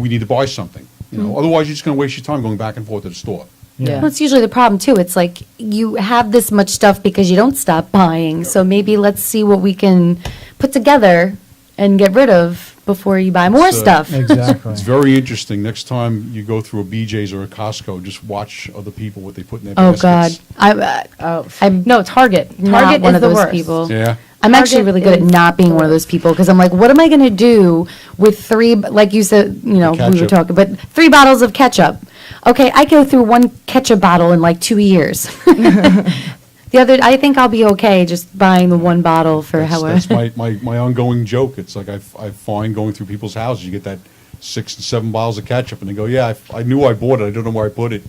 need to buy something? Otherwise, you're just going to waste your time going back and forth to the store." Yeah. That's usually the problem too. It's like you have this much stuff because you don't stop buying. So maybe let's see what we can put together and get rid of before you buy more So- stuff. Exactly. It's very interesting. Next time you go through a BJ's or a Costco, just watch other people what they put in their Oh baskets. God, I'm No, Target. not Target one is of the those worst. people. Yeah. I'm actually Target really good at is not being one of those people because I'm like, what am I going to do with three? Like you said, we were Ketchup. talking, but 3 bottles of ketchup. Okay, I go through one ketchup bottle in like 2 years. I think I'll be okay just buying the one bottle for however. That's my ongoing joke. It's like I find going through people's houses, you get that 6 and 7 bottles of ketchup, and they go, "Yeah, I knew I bought it. I don't know where I put it."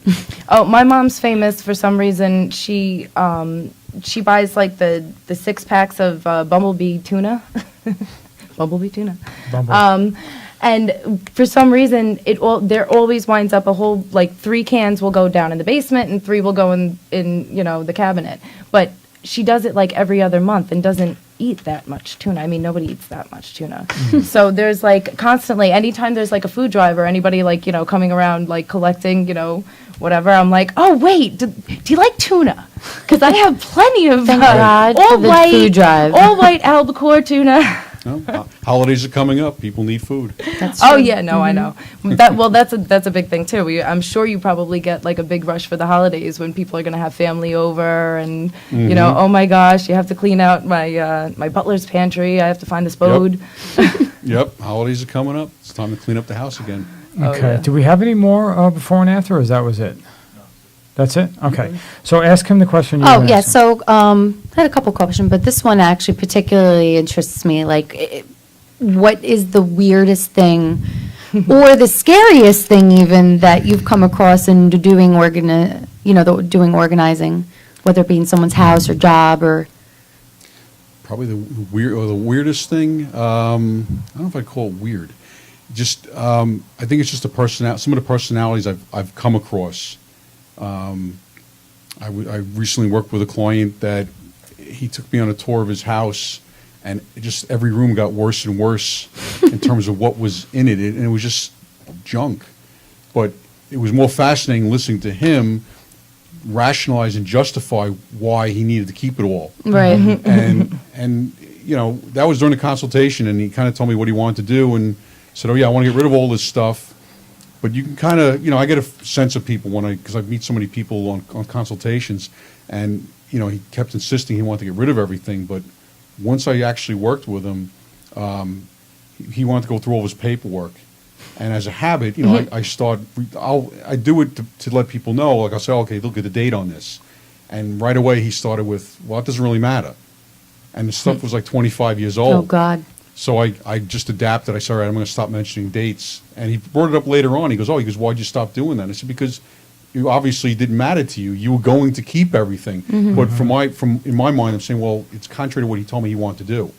Oh, my mom's famous for some reason. She buys like the 6 packs of Bumblebee tuna. Bumblebee tuna. Bumble. And for some reason, there always winds up a whole, like 3 cans will go down in the basement and 3 will go in the cabinet. But she does it like every other month and doesn't eat that much tuna. I mean, nobody eats that much tuna. So there's like constantly, anytime there's like a food drive or anybody like, coming around like collecting, whatever, I'm like, oh, wait, do you like tuna? Because I have plenty of Thank God for the food drive. all white albacore tuna. No? Holidays are coming up. People need food. That's Oh true. yeah, no, I know. That's a big thing too. I'm sure you probably get like a big rush for the holidays when people are going to have family over, and oh my gosh, you have to clean out my butler's pantry. I have to find this food. Yep, holidays are coming up. It's time to clean up the house again. Oh, Okay. yeah. Do we have any more before and after, or that was it? That's it? Okay. So ask him the question you were Oh, gonna yeah, ask him. so, I had a couple questions, but this one actually particularly interests me, like, what is the weirdest thing, or the scariest thing even, that you've come across in doing doing organizing, whether it be in someone's house or job, or, Probably the weirdest thing. I don't know if I'd call it weird. Just I think it's just some of the personalities I've come across. I recently worked with a client that he took me on a tour of his house, and just every room got worse and worse in terms of what was in it, and it was just junk. But it was more fascinating listening to him rationalize and justify why he needed to keep it all. right? And that was during the consultation, and he kind of told me what he wanted to do, and said, oh yeah, I want to get rid of all this stuff. But you can kind of, I get a sense of people because I meet so many people on consultations, and he kept insisting he wanted to get rid of everything. But once I actually worked with him, he wanted to go through all his paperwork, and as a habit, I do it to let people know. Like I'll say, okay, look at the date on this, and right away he started with, well, it doesn't really matter, and the stuff was like 25 years old. Oh, God. So I just adapted. I said, all right, I'm going to stop mentioning dates. And he brought it up later on. He goes, why'd you stop doing that? I said, because you obviously didn't matter to you. You were going to keep everything. But in my mind, I'm saying, well, it's contrary to what he told me he wanted to do.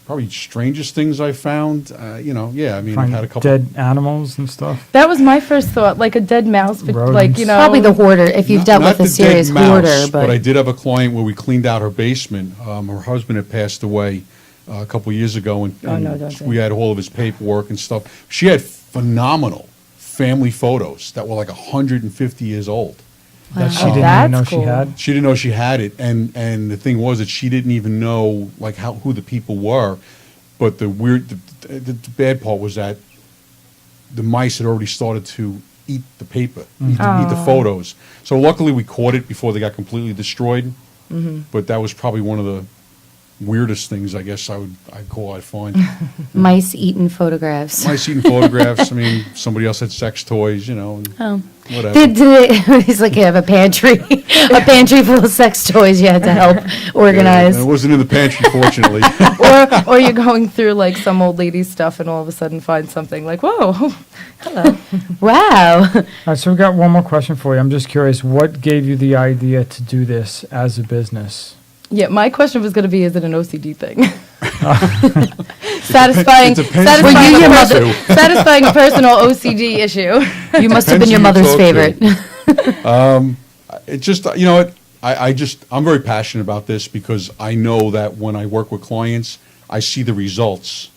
Probably strangest things I found, I've Find had a couple. dead animals and stuff. That was my first thought, like a dead mouse, but like Rodents. Probably the hoarder, if you've dealt Not with a the dead serious mouse, hoarder, But I but, did have a client where we cleaned out her basement. Her husband had passed away a couple years ago, and Oh, no, don't say. we had all of his paperwork and stuff. She had phenomenal family photos that were like 150 years old. That she Wow. didn't That's even know she cool. had. She didn't know she had it, and the thing was that she didn't even know like who the people were. But the bad part was that the mice had already started to eat the paper, eat the photos. So luckily we caught it before they got completely destroyed. But that was probably one of the weirdest things I guess I'd find. mice eating photographs. Mice eating photographs. I mean, somebody else had sex toys, and Oh. whatever. He's like, you have a pantry, a pantry full of sex toys you had to help organize. It wasn't in the pantry, fortunately. or you're going through like some old lady's stuff and all of a sudden find something like, whoa, hello. Wow. All right, so we got one more question for you. I'm just curious, what gave you the idea to do this as a business? Yeah, my question was going to be, is it an OCD thing? Satisfying, It depends Were you your mother? satisfying a personal OCD issue. You must have been Depends your who you mother's talk to. favorite. It just, I'm very passionate about this because I know that when I work with clients, I see the results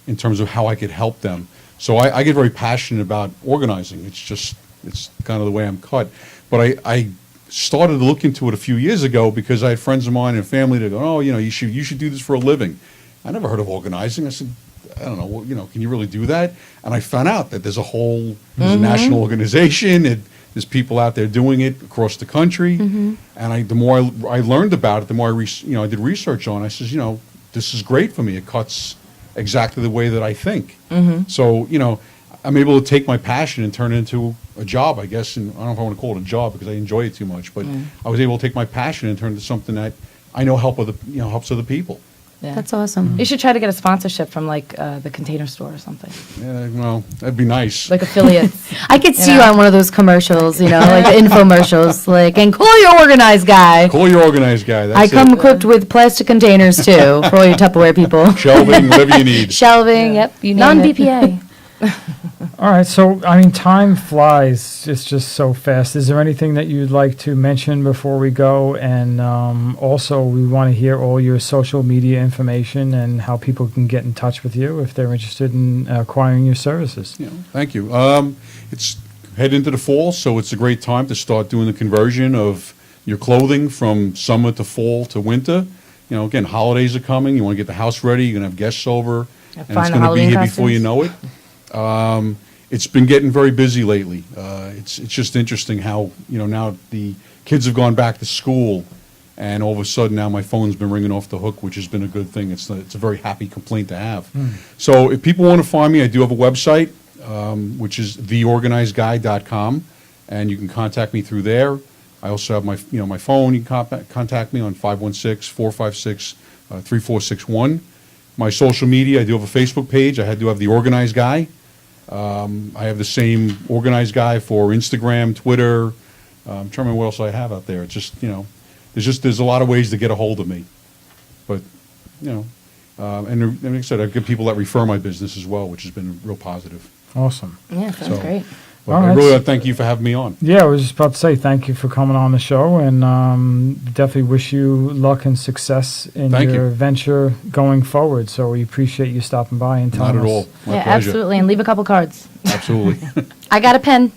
in terms of how I could help them. So I get very passionate about organizing. It's kind of the way I'm cut. But I started to look into it a few years ago because I had friends of mine and family that go, oh, you should do this for a living. I never heard of organizing. I said, I don't know, well, can you really do that? And I found out that there's a national organization. There's people out there doing it across the country. And the more I learned about it, the more I did research on it. I says, this is great for me. It cuts exactly the way that I think. So, I'm able to take my passion and turn it into a job, I guess. And I don't know if I want to call it a job because I enjoy it too much. But I was able to take my passion and turn it into something that I know helps other people. Yeah. That's awesome. You should try to get a sponsorship from like the Container Store or something, Yeah, well, that'd be nice. like affiliates. I could see you know. on one of those commercials, like the infomercials, like, and call your organized guy. Call your organized guy. That's I come it. equipped with plastic containers too, for all your Tupperware people. Shelving, whatever you need. Shelving, yep, you name it. Non-BPA. All right, so, I mean, time flies, it's just so fast. Is there anything that you'd like to mention before we go? And also, we want to hear all your social media information and how people can get in touch with you if they're interested in acquiring your services. Yeah, thank you. It's head into the fall, so it's a great time to start doing the conversion of your clothing from summer to fall to winter. You know, again, holidays are coming. You want to get the house ready. You're going to have guests over, and it's find the going to be Halloween here before you costumes. know it. It's been getting very busy lately. It's just interesting how, you know, now the kids have gone back to school, and all of a sudden now my phone's been ringing off the hook, which has been a good thing. It's a very happy complaint to have. So if people want to find me, I do have a website, which is theorganizedguy.com, and you can contact me through there. I also have my phone. You can contact me on 516-456-3461. My social media, I do have a Facebook page. I do have The Organized Guy. I have the same Organized Guy for Instagram, Twitter. I'm trying to remember what else I have out there. It's just, you know, there's a lot of ways to get a hold of me. But, you know, and like I said, I get people that refer my business as well, which has been real positive. Awesome. Yeah, sounds So- great. But All I right. really want to thank you for having me on. Yeah, I was just about to say thank you for coming on the show, and definitely wish you luck and success in Thank your you. venture going forward. So we appreciate you stopping by and telling Not at us. all. My Yeah, pleasure. absolutely. And leave a couple cards. Absolutely. I got a pen.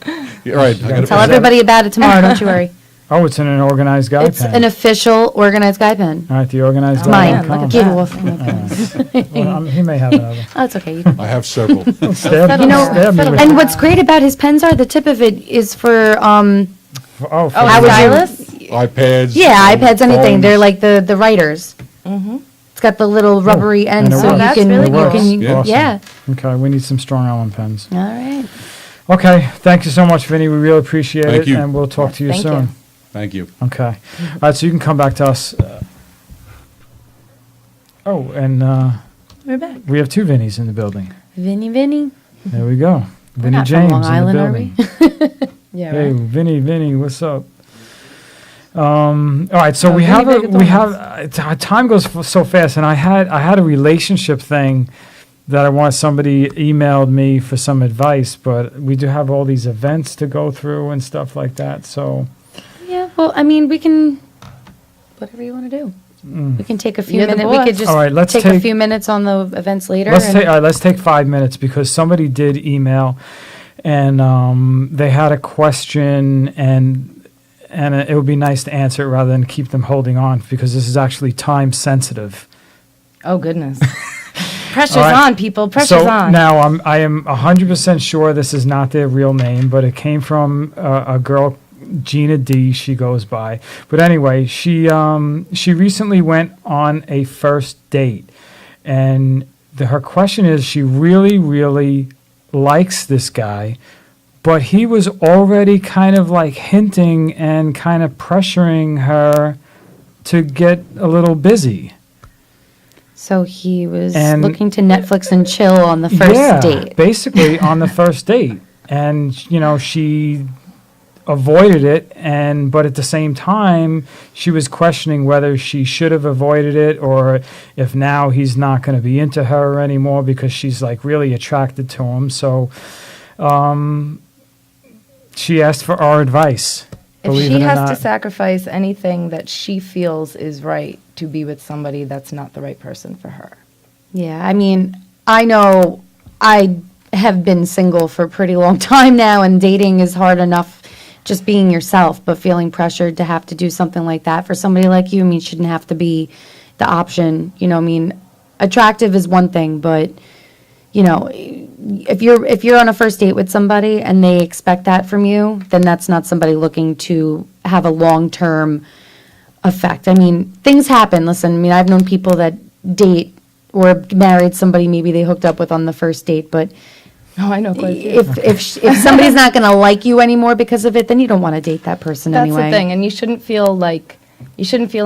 Yeah, all right. I gotta Tell pass that. everybody about it tomorrow, don't you worry. Oh, it's in an organized guy It's pen. an official Organized Guy pen. All right, the organized It's guy. mine. look at Give that. off. Oh my goodness. He may have another. Oh, it's okay. You can- I have several. Stab, You know, stab me with and what's great about his pens are the tip of it is for, oh, Oh, How would you- stylus? iPads. iPads, anything. They're phones. like the writers. It's got the little rubbery end, and it so works. you That's can, really you cool. can, Yeah. yeah. Okay, we need some Strong Island pens. All right. Okay, thank you so much, Vinny. We really appreciate Thank it, you. and we'll talk to you Thank soon. you. Thank you. Okay. All right, so you can come back to us. Oh, and We're back. we have two Vinnies in the building. Vinny. There we go. Vinny not from James Long Island, in are the building. Yeah, Hey, right. Vinny, what's up? All right, so Oh, we Vinny have Big time goes so fast, and I had a relationship thing that I want somebody emailed me for some advice, but we do have all these events to go through and stuff like that. So Yeah, well, I mean, we can, whatever you want to do. We can take a few You're the minutes. We boss. could just All right, let's take a take- few minutes on the events later. let's and- take let's take 5 minutes because somebody did email, and they had a question, and it would be nice to answer it rather than keep them holding on because this is actually time sensitive. Oh, goodness. Pressure's All right. on, people. Pressure's So on. now I am 100% sure this is not their real name, but it came from a girl, Gina D. She goes by. But anyway, she recently went on a first date, and her question is she really likes this guy, but he was already kind of like hinting and kind of pressuring her to get a little busy. So he was And- looking to Netflix and chill on the first date. Basically on the first date. And, she avoided it, but at the same time, she was questioning whether she should have avoided it or if now he's not going to be into her anymore because she's like really attracted to him. So she asked for our advice. If believe she it or has to not. sacrifice anything that she feels is right to be with somebody that's not the right person for her. Yeah, I mean, I know I have been single for a pretty long time now, and dating is hard enough just being yourself, but feeling pressured to have to do something like that for somebody like you, I mean, shouldn't have to be the option. I mean, attractive is one thing, but, if you're on a first date with somebody and they expect that from you, then that's not somebody looking to have a long-term effect. I mean, things happen. Listen, I mean, I've known people that date or married somebody maybe they hooked up with on the first date, but Oh, I know quite a few. if somebody's not going to like you anymore because of it, then you don't want to date that person That's anyway. the thing, and you shouldn't feel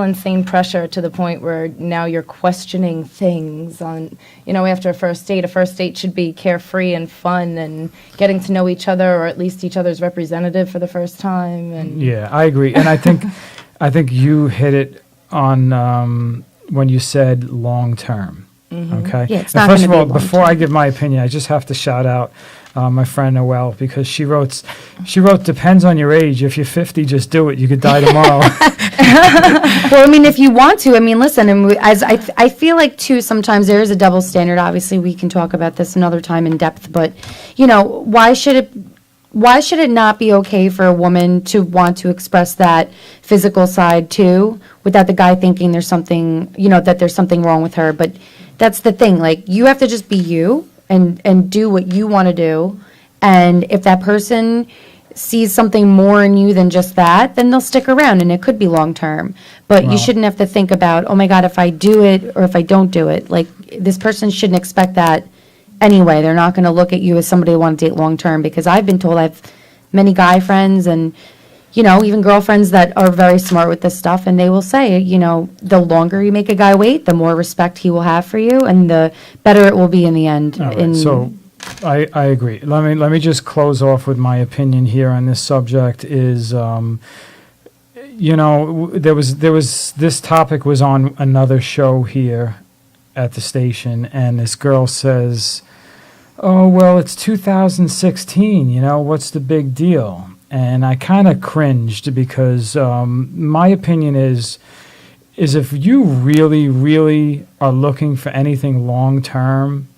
insane pressure to the point where now you're questioning things on, after a first date should be carefree and fun and getting to know each other or at least each other's representative for the first time. And Yeah, I agree. And I think you hit it on when you said long term. Okay. Yeah, it's And not first gonna of be all, before long-term. I give my opinion, I just have to shout out my friend Noelle, because she wrote, depends on your age. If you're 50, just do it. You could die tomorrow. Well, I mean, if you want to, I mean, listen, and I feel like, too, sometimes there is a double standard. Obviously, we can talk about this another time in depth, but, why should it not be okay for a woman to want to express that physical side, too, without the guy thinking there's something, that there's something wrong with her? But that's the thing. Like, you have to just be you and do what you want to do. And if that person sees something more in you than just that, then they'll stick around, and it could be long term. But you shouldn't have to think about, oh my God, if I do it or if I don't do it. Like, this person shouldn't expect that anyway. They're not going to look at you as somebody they want to date long term, because I've been told, I have many guy friends and, even girlfriends that are very smart with this stuff, and they will say, the longer you make a guy wait, the more respect he will have for you, and the better it will be in the end. All right, so I agree. Let me just close off with my opinion here on this subject. Is there was this topic was on another show here at the station, and this girl says, "Oh well, it's 2016. What's the big deal?" And I kind of cringed, because my opinion is if you really, really are looking for anything long term,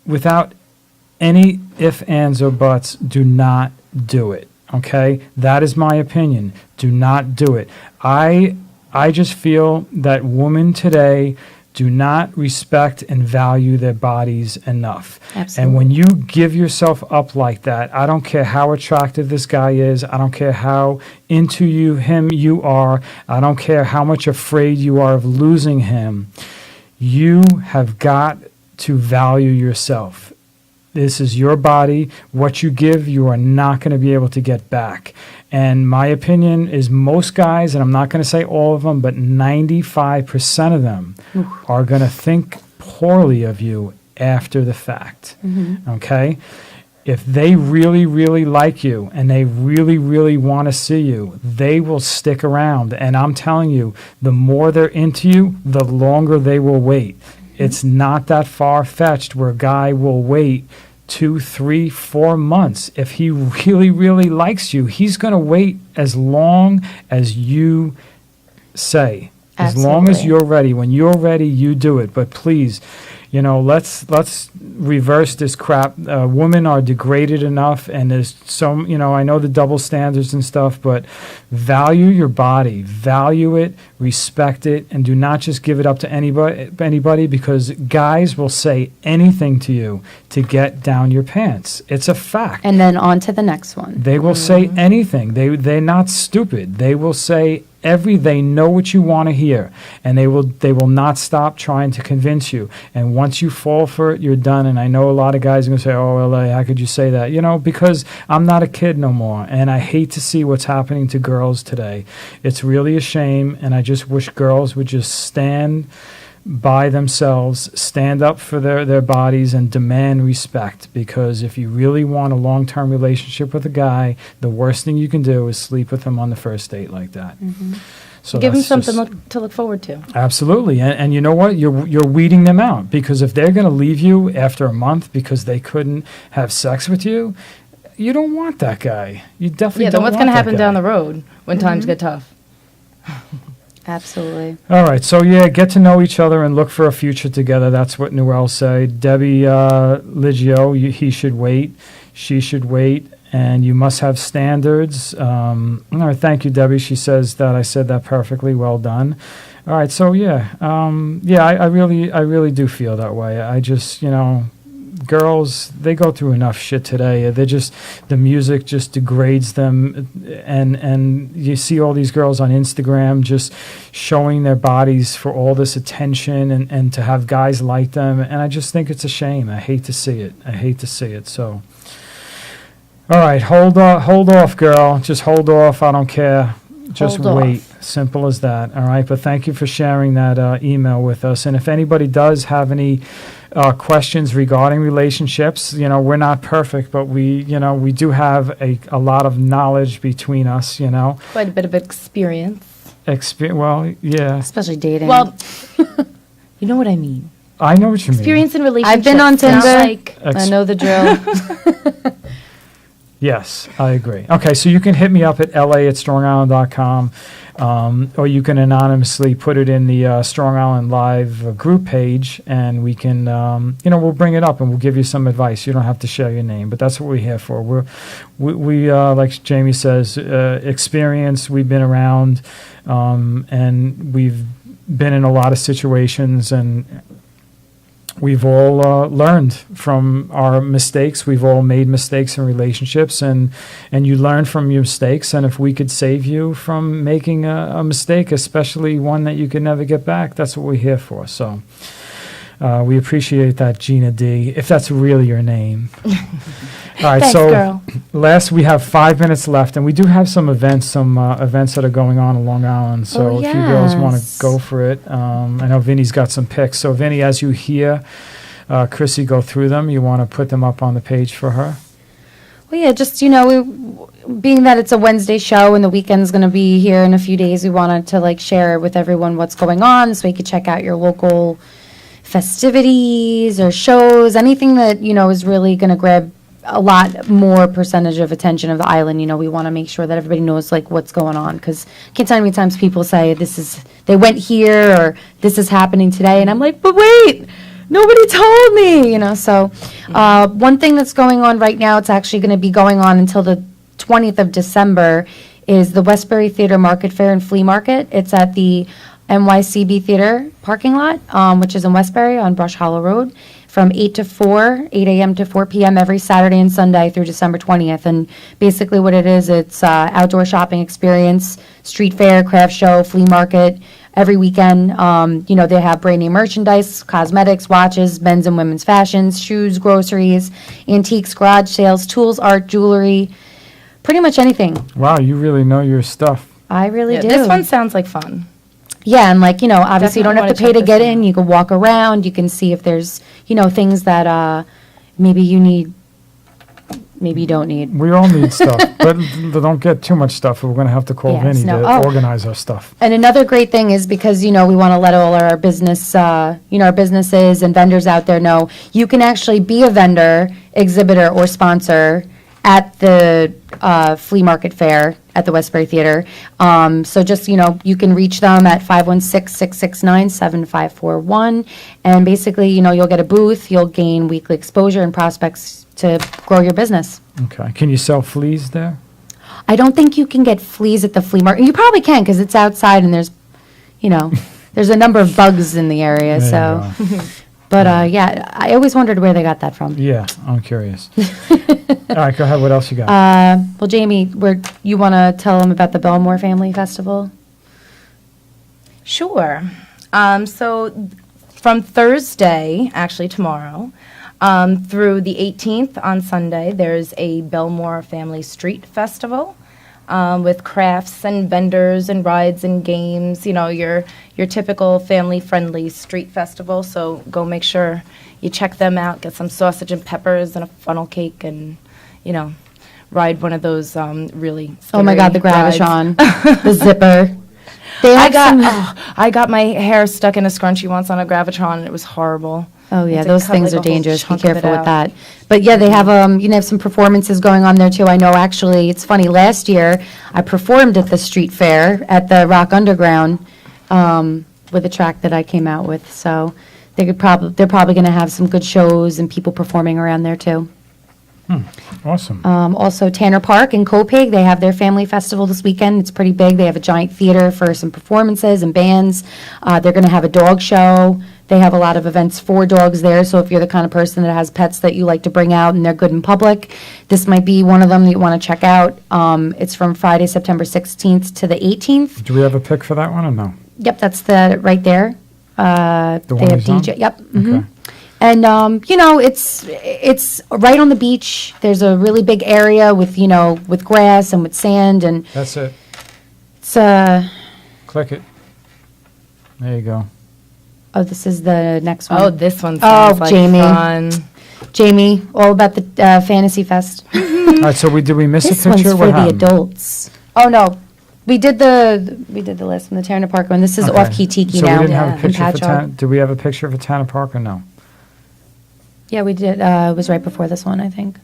without any ifs, ands, or buts, do not do it, okay? That is my opinion. Do not do it. I just feel that women today do not respect and value their bodies enough. Absolutely. And when you give yourself up like that, I don't care how attractive this guy is, I don't care how into him you are, I don't care how much afraid you are of losing him, you have got to value yourself. This is your body. What you give, you are not going to be able to get back. And my opinion is most guys, and I'm not going to say all of them, but 95% of them are going to think poorly of you after the fact. Okay? If they really, really like you and they really, really want to see you, they will stick around. And I'm telling you, the more they're into you, the longer they will wait. It's not that far-fetched where a guy will wait 2, 3, 4 months. If he really, really likes you, he's going to wait as long as you say. As long as Absolutely. you're ready. When you're ready, you do it. But please, let's reverse this crap. Women are degraded enough, and there's some, I know the double standards and stuff, but value your body, value it, respect it, and do not just give it up to anybody, because guys will say anything to you to get down your pants. It's a fact. And then on to the next one. They will say anything. They're not stupid. They will say they know what you want to hear, and they will not stop trying to convince you. And once you fall for it, you're done. And I know a lot of guys are going to say, "Oh, LA, how could you say that?" Because I'm not a kid no more, and I hate to see what's happening to girls today. It's really a shame, and I just wish girls would just stand by themselves, stand up for their bodies, and demand respect. Because if you really want a long-term relationship with a guy, the worst thing you can do is sleep with him on the first date like that. So Give them that's something to look forward to. Absolutely. And you know what? You're weeding them out, because if they're going to leave you after a month because they couldn't have sex with you, you don't want that guy. You definitely Yeah, don't then what's want going to that happen guy. down the road when times get tough? Absolutely. All right, so get to know each other and look for a future together. That's what Noelle said. Debbie Liggio, he should wait, she should wait, and you must have standards. All right, thank you, Debbie. She says that I said that perfectly. Well done. All right, so I really do feel that way. I just, girls, they go through enough shit today. The music just degrades them, and you see all these girls on Instagram just showing their bodies for all this attention, and to have guys like them, and I just think it's a shame. I hate to see it. So, all right, hold off, girl. Just hold off. I don't care. Just Hold off. wait. Simple as that. All right. But thank you for sharing that email with us. And if anybody does have any questions regarding relationships, we're not perfect, but we do have a lot of knowledge between us. Quite a bit of experience. Well, yeah. Especially dating. Well, you know what I mean. I know what you mean. Experience in relationships. I've been on not Tinder. like- I know the drill. Yes, I agree. Okay, so you can hit me up at la@strongisland.com, or you can anonymously put it in the Strong Island Live group page, and we can, we'll bring it up and we'll give you some advice. You don't have to share your name, but that's what we're here for. We like Jamie says, experience. We've been around, and we've been in a lot of situations, and we've all learned from our mistakes. We've all made mistakes in relationships, and you learn from your mistakes. And if we could save you from making a mistake, especially one that you could never get back, that's what we're here for. So we appreciate that, Gina D, if that's really your name. All right, Thanks, so girl. we have 5 minutes left, and we do have some events that are going on in Long Island. So Oh, if you girls want to yes. go for it, I know Vinny's got some picks. So Vinny, as you hear Chrissy go through them, you want to put them up on the page for her? Well, yeah, just, being that it's a Wednesday show and the weekend's going to be here in a few days, we wanted to like share with everyone what's going on so you could check out your local festivities or shows, anything that, is really going to grab a lot more percentage of attention of the island. We want to make sure that everybody knows like what's going on, because I can't tell you how many times people say they went here or this is happening today, and I'm like, but wait, nobody told me, so one thing that's going on right now, it's actually going to be going on until the 20th of December, is the Westbury Theater Market Fair and Flea Market. It's at the NYCB Theater parking lot, which is in Westbury on Brush Hollow Road, from 8 a.m. to 4 p.m. every Saturday and Sunday through December 20th. And basically what it is, it's outdoor shopping experience, street fair, craft show, flea market, every weekend. They have brand name merchandise, cosmetics, watches, men's and women's fashions, shoes, groceries, antiques, garage sales, tools, art, jewelry, pretty much anything. Wow, you really know your stuff. I really Yeah, do. this one sounds like fun. Yeah, and obviously you don't Definitely have to wanna pay check to this get out. in. You can walk around. You can see if there's, things that maybe you need, maybe you don't need. We all need stuff, but don't get too much stuff. We're going to have to call Yes, Vinny no. to Oh. organize our stuff. And another great thing is because, we want to let all our business, our businesses and vendors out there know you can actually be a vendor, exhibitor, or sponsor at the flea market fair at the Westbury Theater. So just, you can reach them at 516-669-7541. And basically, you'll get a booth, you'll gain weekly exposure and prospects to grow your business. Okay. Can you sell fleas there? I don't think you can get fleas at the flea market. You probably can because it's outside and there's, there's a number of bugs in the area. There So, you go. but yeah, I always wondered where they got that from. Yeah, I'm curious. All right, go ahead. What else you got? Well, Jamie, you want to tell them about the Belmore Family Festival? Sure. So from Thursday, actually tomorrow, through the 18th on Sunday, there's a Belmore Family Street Festival with crafts and vendors and rides and games. Your typical family-friendly street festival. So go make sure you check them out. Get some sausage and peppers and a funnel cake, and ride one of those really. Oh my God, the scary rides. Gravishon, the zipper. They I have got some- I got my hair stuck in a scrunchie once on a Gravitron, and it was horrible. Oh yeah, Had to those cut, things like, are a whole dangerous. Be chunk of it careful with out. that. But yeah, they have have some performances going on there too. I know actually, it's funny. Last year, I performed at the street fair at the Rock Underground with a track that I came out with. So they're probably going to have some good shows and people performing around there too. Awesome. Also, Tanner Park in Copig, they have their family festival this weekend. It's pretty big. They have a giant theater for some performances and bands. They're going to have a dog show. They have a lot of events for dogs there. So if you're the kind of person that has pets that you like to bring out and they're good in public, this might be one of them that you want to check out. It's from Friday, September 16th to the 18th. Do we have a pick for that one or no? Yep, that's right there. They have one he's on? DJ. Yep. mhm. Okay. And it's right on the beach. There's a really big area with with grass and with sand, and That's it. it's Click it. There you go. oh, this is the next one. Oh, this one sounds like Jamie. fun. Jamie, all about the Fantasy Fest. All right, so did we miss This a one's picture? for What the happened? adults. Oh no, We did the list from the Tanner Park one. This is Okay. off Key Tiki So now. we didn't have Yeah. a in picture for Patchogue. do we have a picture for Tanner Park or no? Yeah, we did. It was right before this one, I think.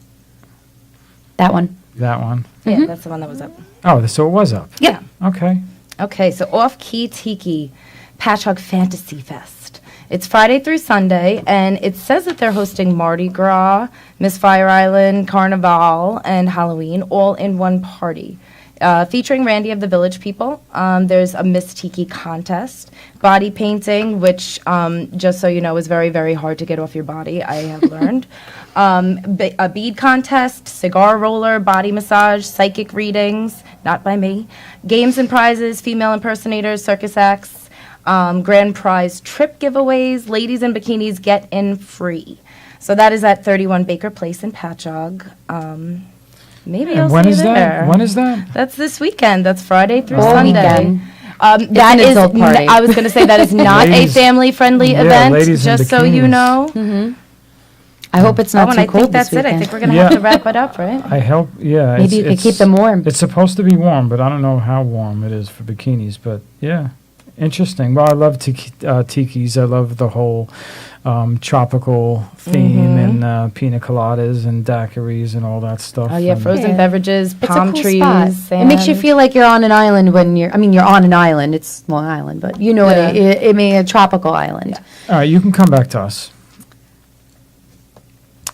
That one. That one? Yeah, that's the one that was up. Oh, so it was up. Yeah. Okay. Okay, so Off Key Tiki, Patchogue Fantasy Fest. It's Friday through Sunday, and it says that they're hosting Mardi Gras, Miss Fire Island, Carnival, and Halloween all in one party. Featuring Randy of the Village People. There's a Miss Tiki contest, body painting, which, just so you know, is very, very hard to get off your body, I have learned. A bead contest, cigar roller, body massage, psychic readings, not by me, games and prizes, female impersonators, circus acts, grand prize trip giveaways, ladies in bikinis get in free. So that is at 31 Baker Place in Patchogue. Maybe I'll And when see is you there. that? When is that? That's this weekend. That's Friday through All Sunday. weekend. That An is, adult party. I was going to say that is not a Ladies- family-friendly Yeah, event, ladies in just so you bikinis. know. I hope it's Oh, not and too I cold think that's this it. I weekend. think we're going to have Yeah. to wrap it up, right? I hope, yeah. Maybe you could keep them warm. It's supposed to be warm, but I don't know how warm it is for bikinis, but yeah. Interesting. Well, I love tikis. I love the whole tropical theme and pina coladas and daiquiris and all that stuff. Oh, yeah, and- frozen Yeah. beverages, It's a palm cool trees. spot. It makes you sand. feel like you're on an island when you're on an island. It's Long Island, but you know what Yeah. it may a tropical island. All right, you can come back to us.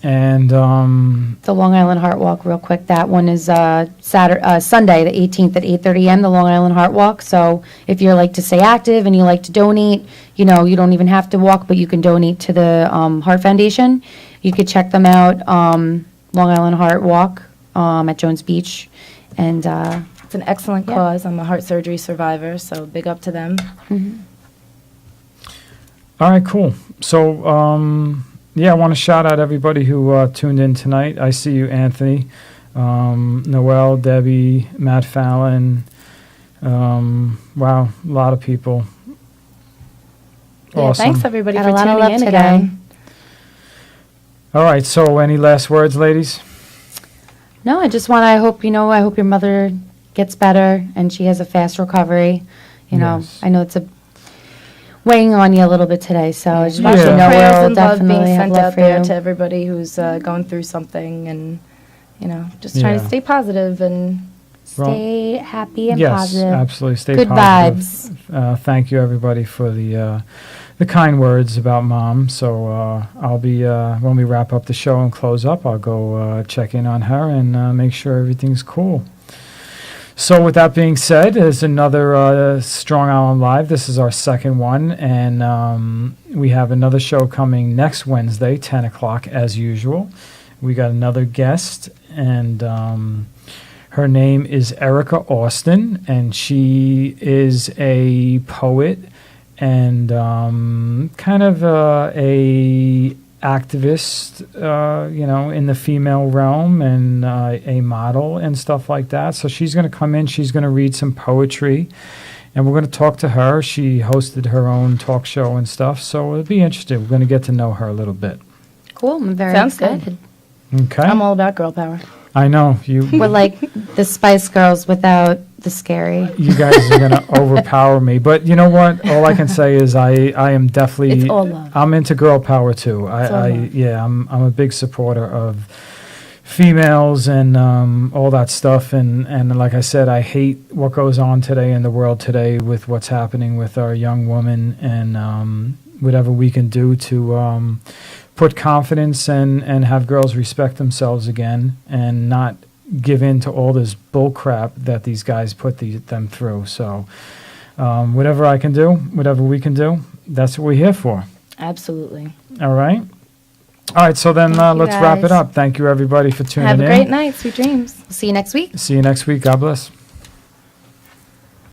And The Long Island Heart Walk, real quick. That one is Sunday, the 18th at 8:30 a.m. The Long Island Heart Walk. So if you like to stay active and you like to donate, you don't even have to walk, but you can donate to the Heart Foundation. You could check them out. Long Island Heart Walk at Jones Beach, and It's an excellent Yeah. cause. I'm a heart surgery survivor, so big up to them. all right, cool. So yeah, I want to shout out everybody who tuned in tonight. I see you, Anthony, Noel, Debbie, Matt Fallon. Wow, a lot of people. Yeah, Awesome. thanks everybody Got for a lot of tuning love in today. again. All right, so any last words, ladies? No, I hope your mother gets better and she has a fast recovery. Yes. I know it's weighing on you a little bit today, so I just want you to Yeah. know Prayers we'll and love definitely being have sent love out for there you. to everybody who's going through something, and just trying to Yeah. stay positive and Stay happy and Yes, positive. absolutely. Stay Good positive. vibes. Thank you, everybody, for the kind words about Mom. So I'll be when we wrap up the show and close up, I'll go check in on her and make sure everything's cool. So with that being said, there's another Strong Island Live. This is our second one, and we have another show coming next Wednesday, 10 o'clock, as usual. We got another guest, and her name is Erica Austin, and she is a poet and kind of a activist, in the female realm, and a model and stuff like that. So she's going to come in. She's going to read some poetry, and we're going to talk to her. She hosted her own talk show and stuff, so it'll be interesting. We're going to get to know her a little bit. Cool. I'm very Sounds good. excited. Okay. I'm all about girl power. I know you. We're like the Spice Girls without the scary. You guys are going to overpower me. But you know what? All I can say is I am definitely, It's all love. I'm into girl power too. It's all love. I'm a big supporter of females and all that stuff. And like I said, I hate what goes on today in the world today with what's happening with our young women, and whatever we can do to put confidence and have girls respect themselves again and not give in to all this bull crap that these guys put them through. So whatever I can do, whatever we can do, that's what we're here for. Absolutely. All right? All right, so then Thank you, let's wrap it guys. up. Thank you, everybody, for tuning Have a in. great night. Sweet dreams. See you next week. See you next week. God bless.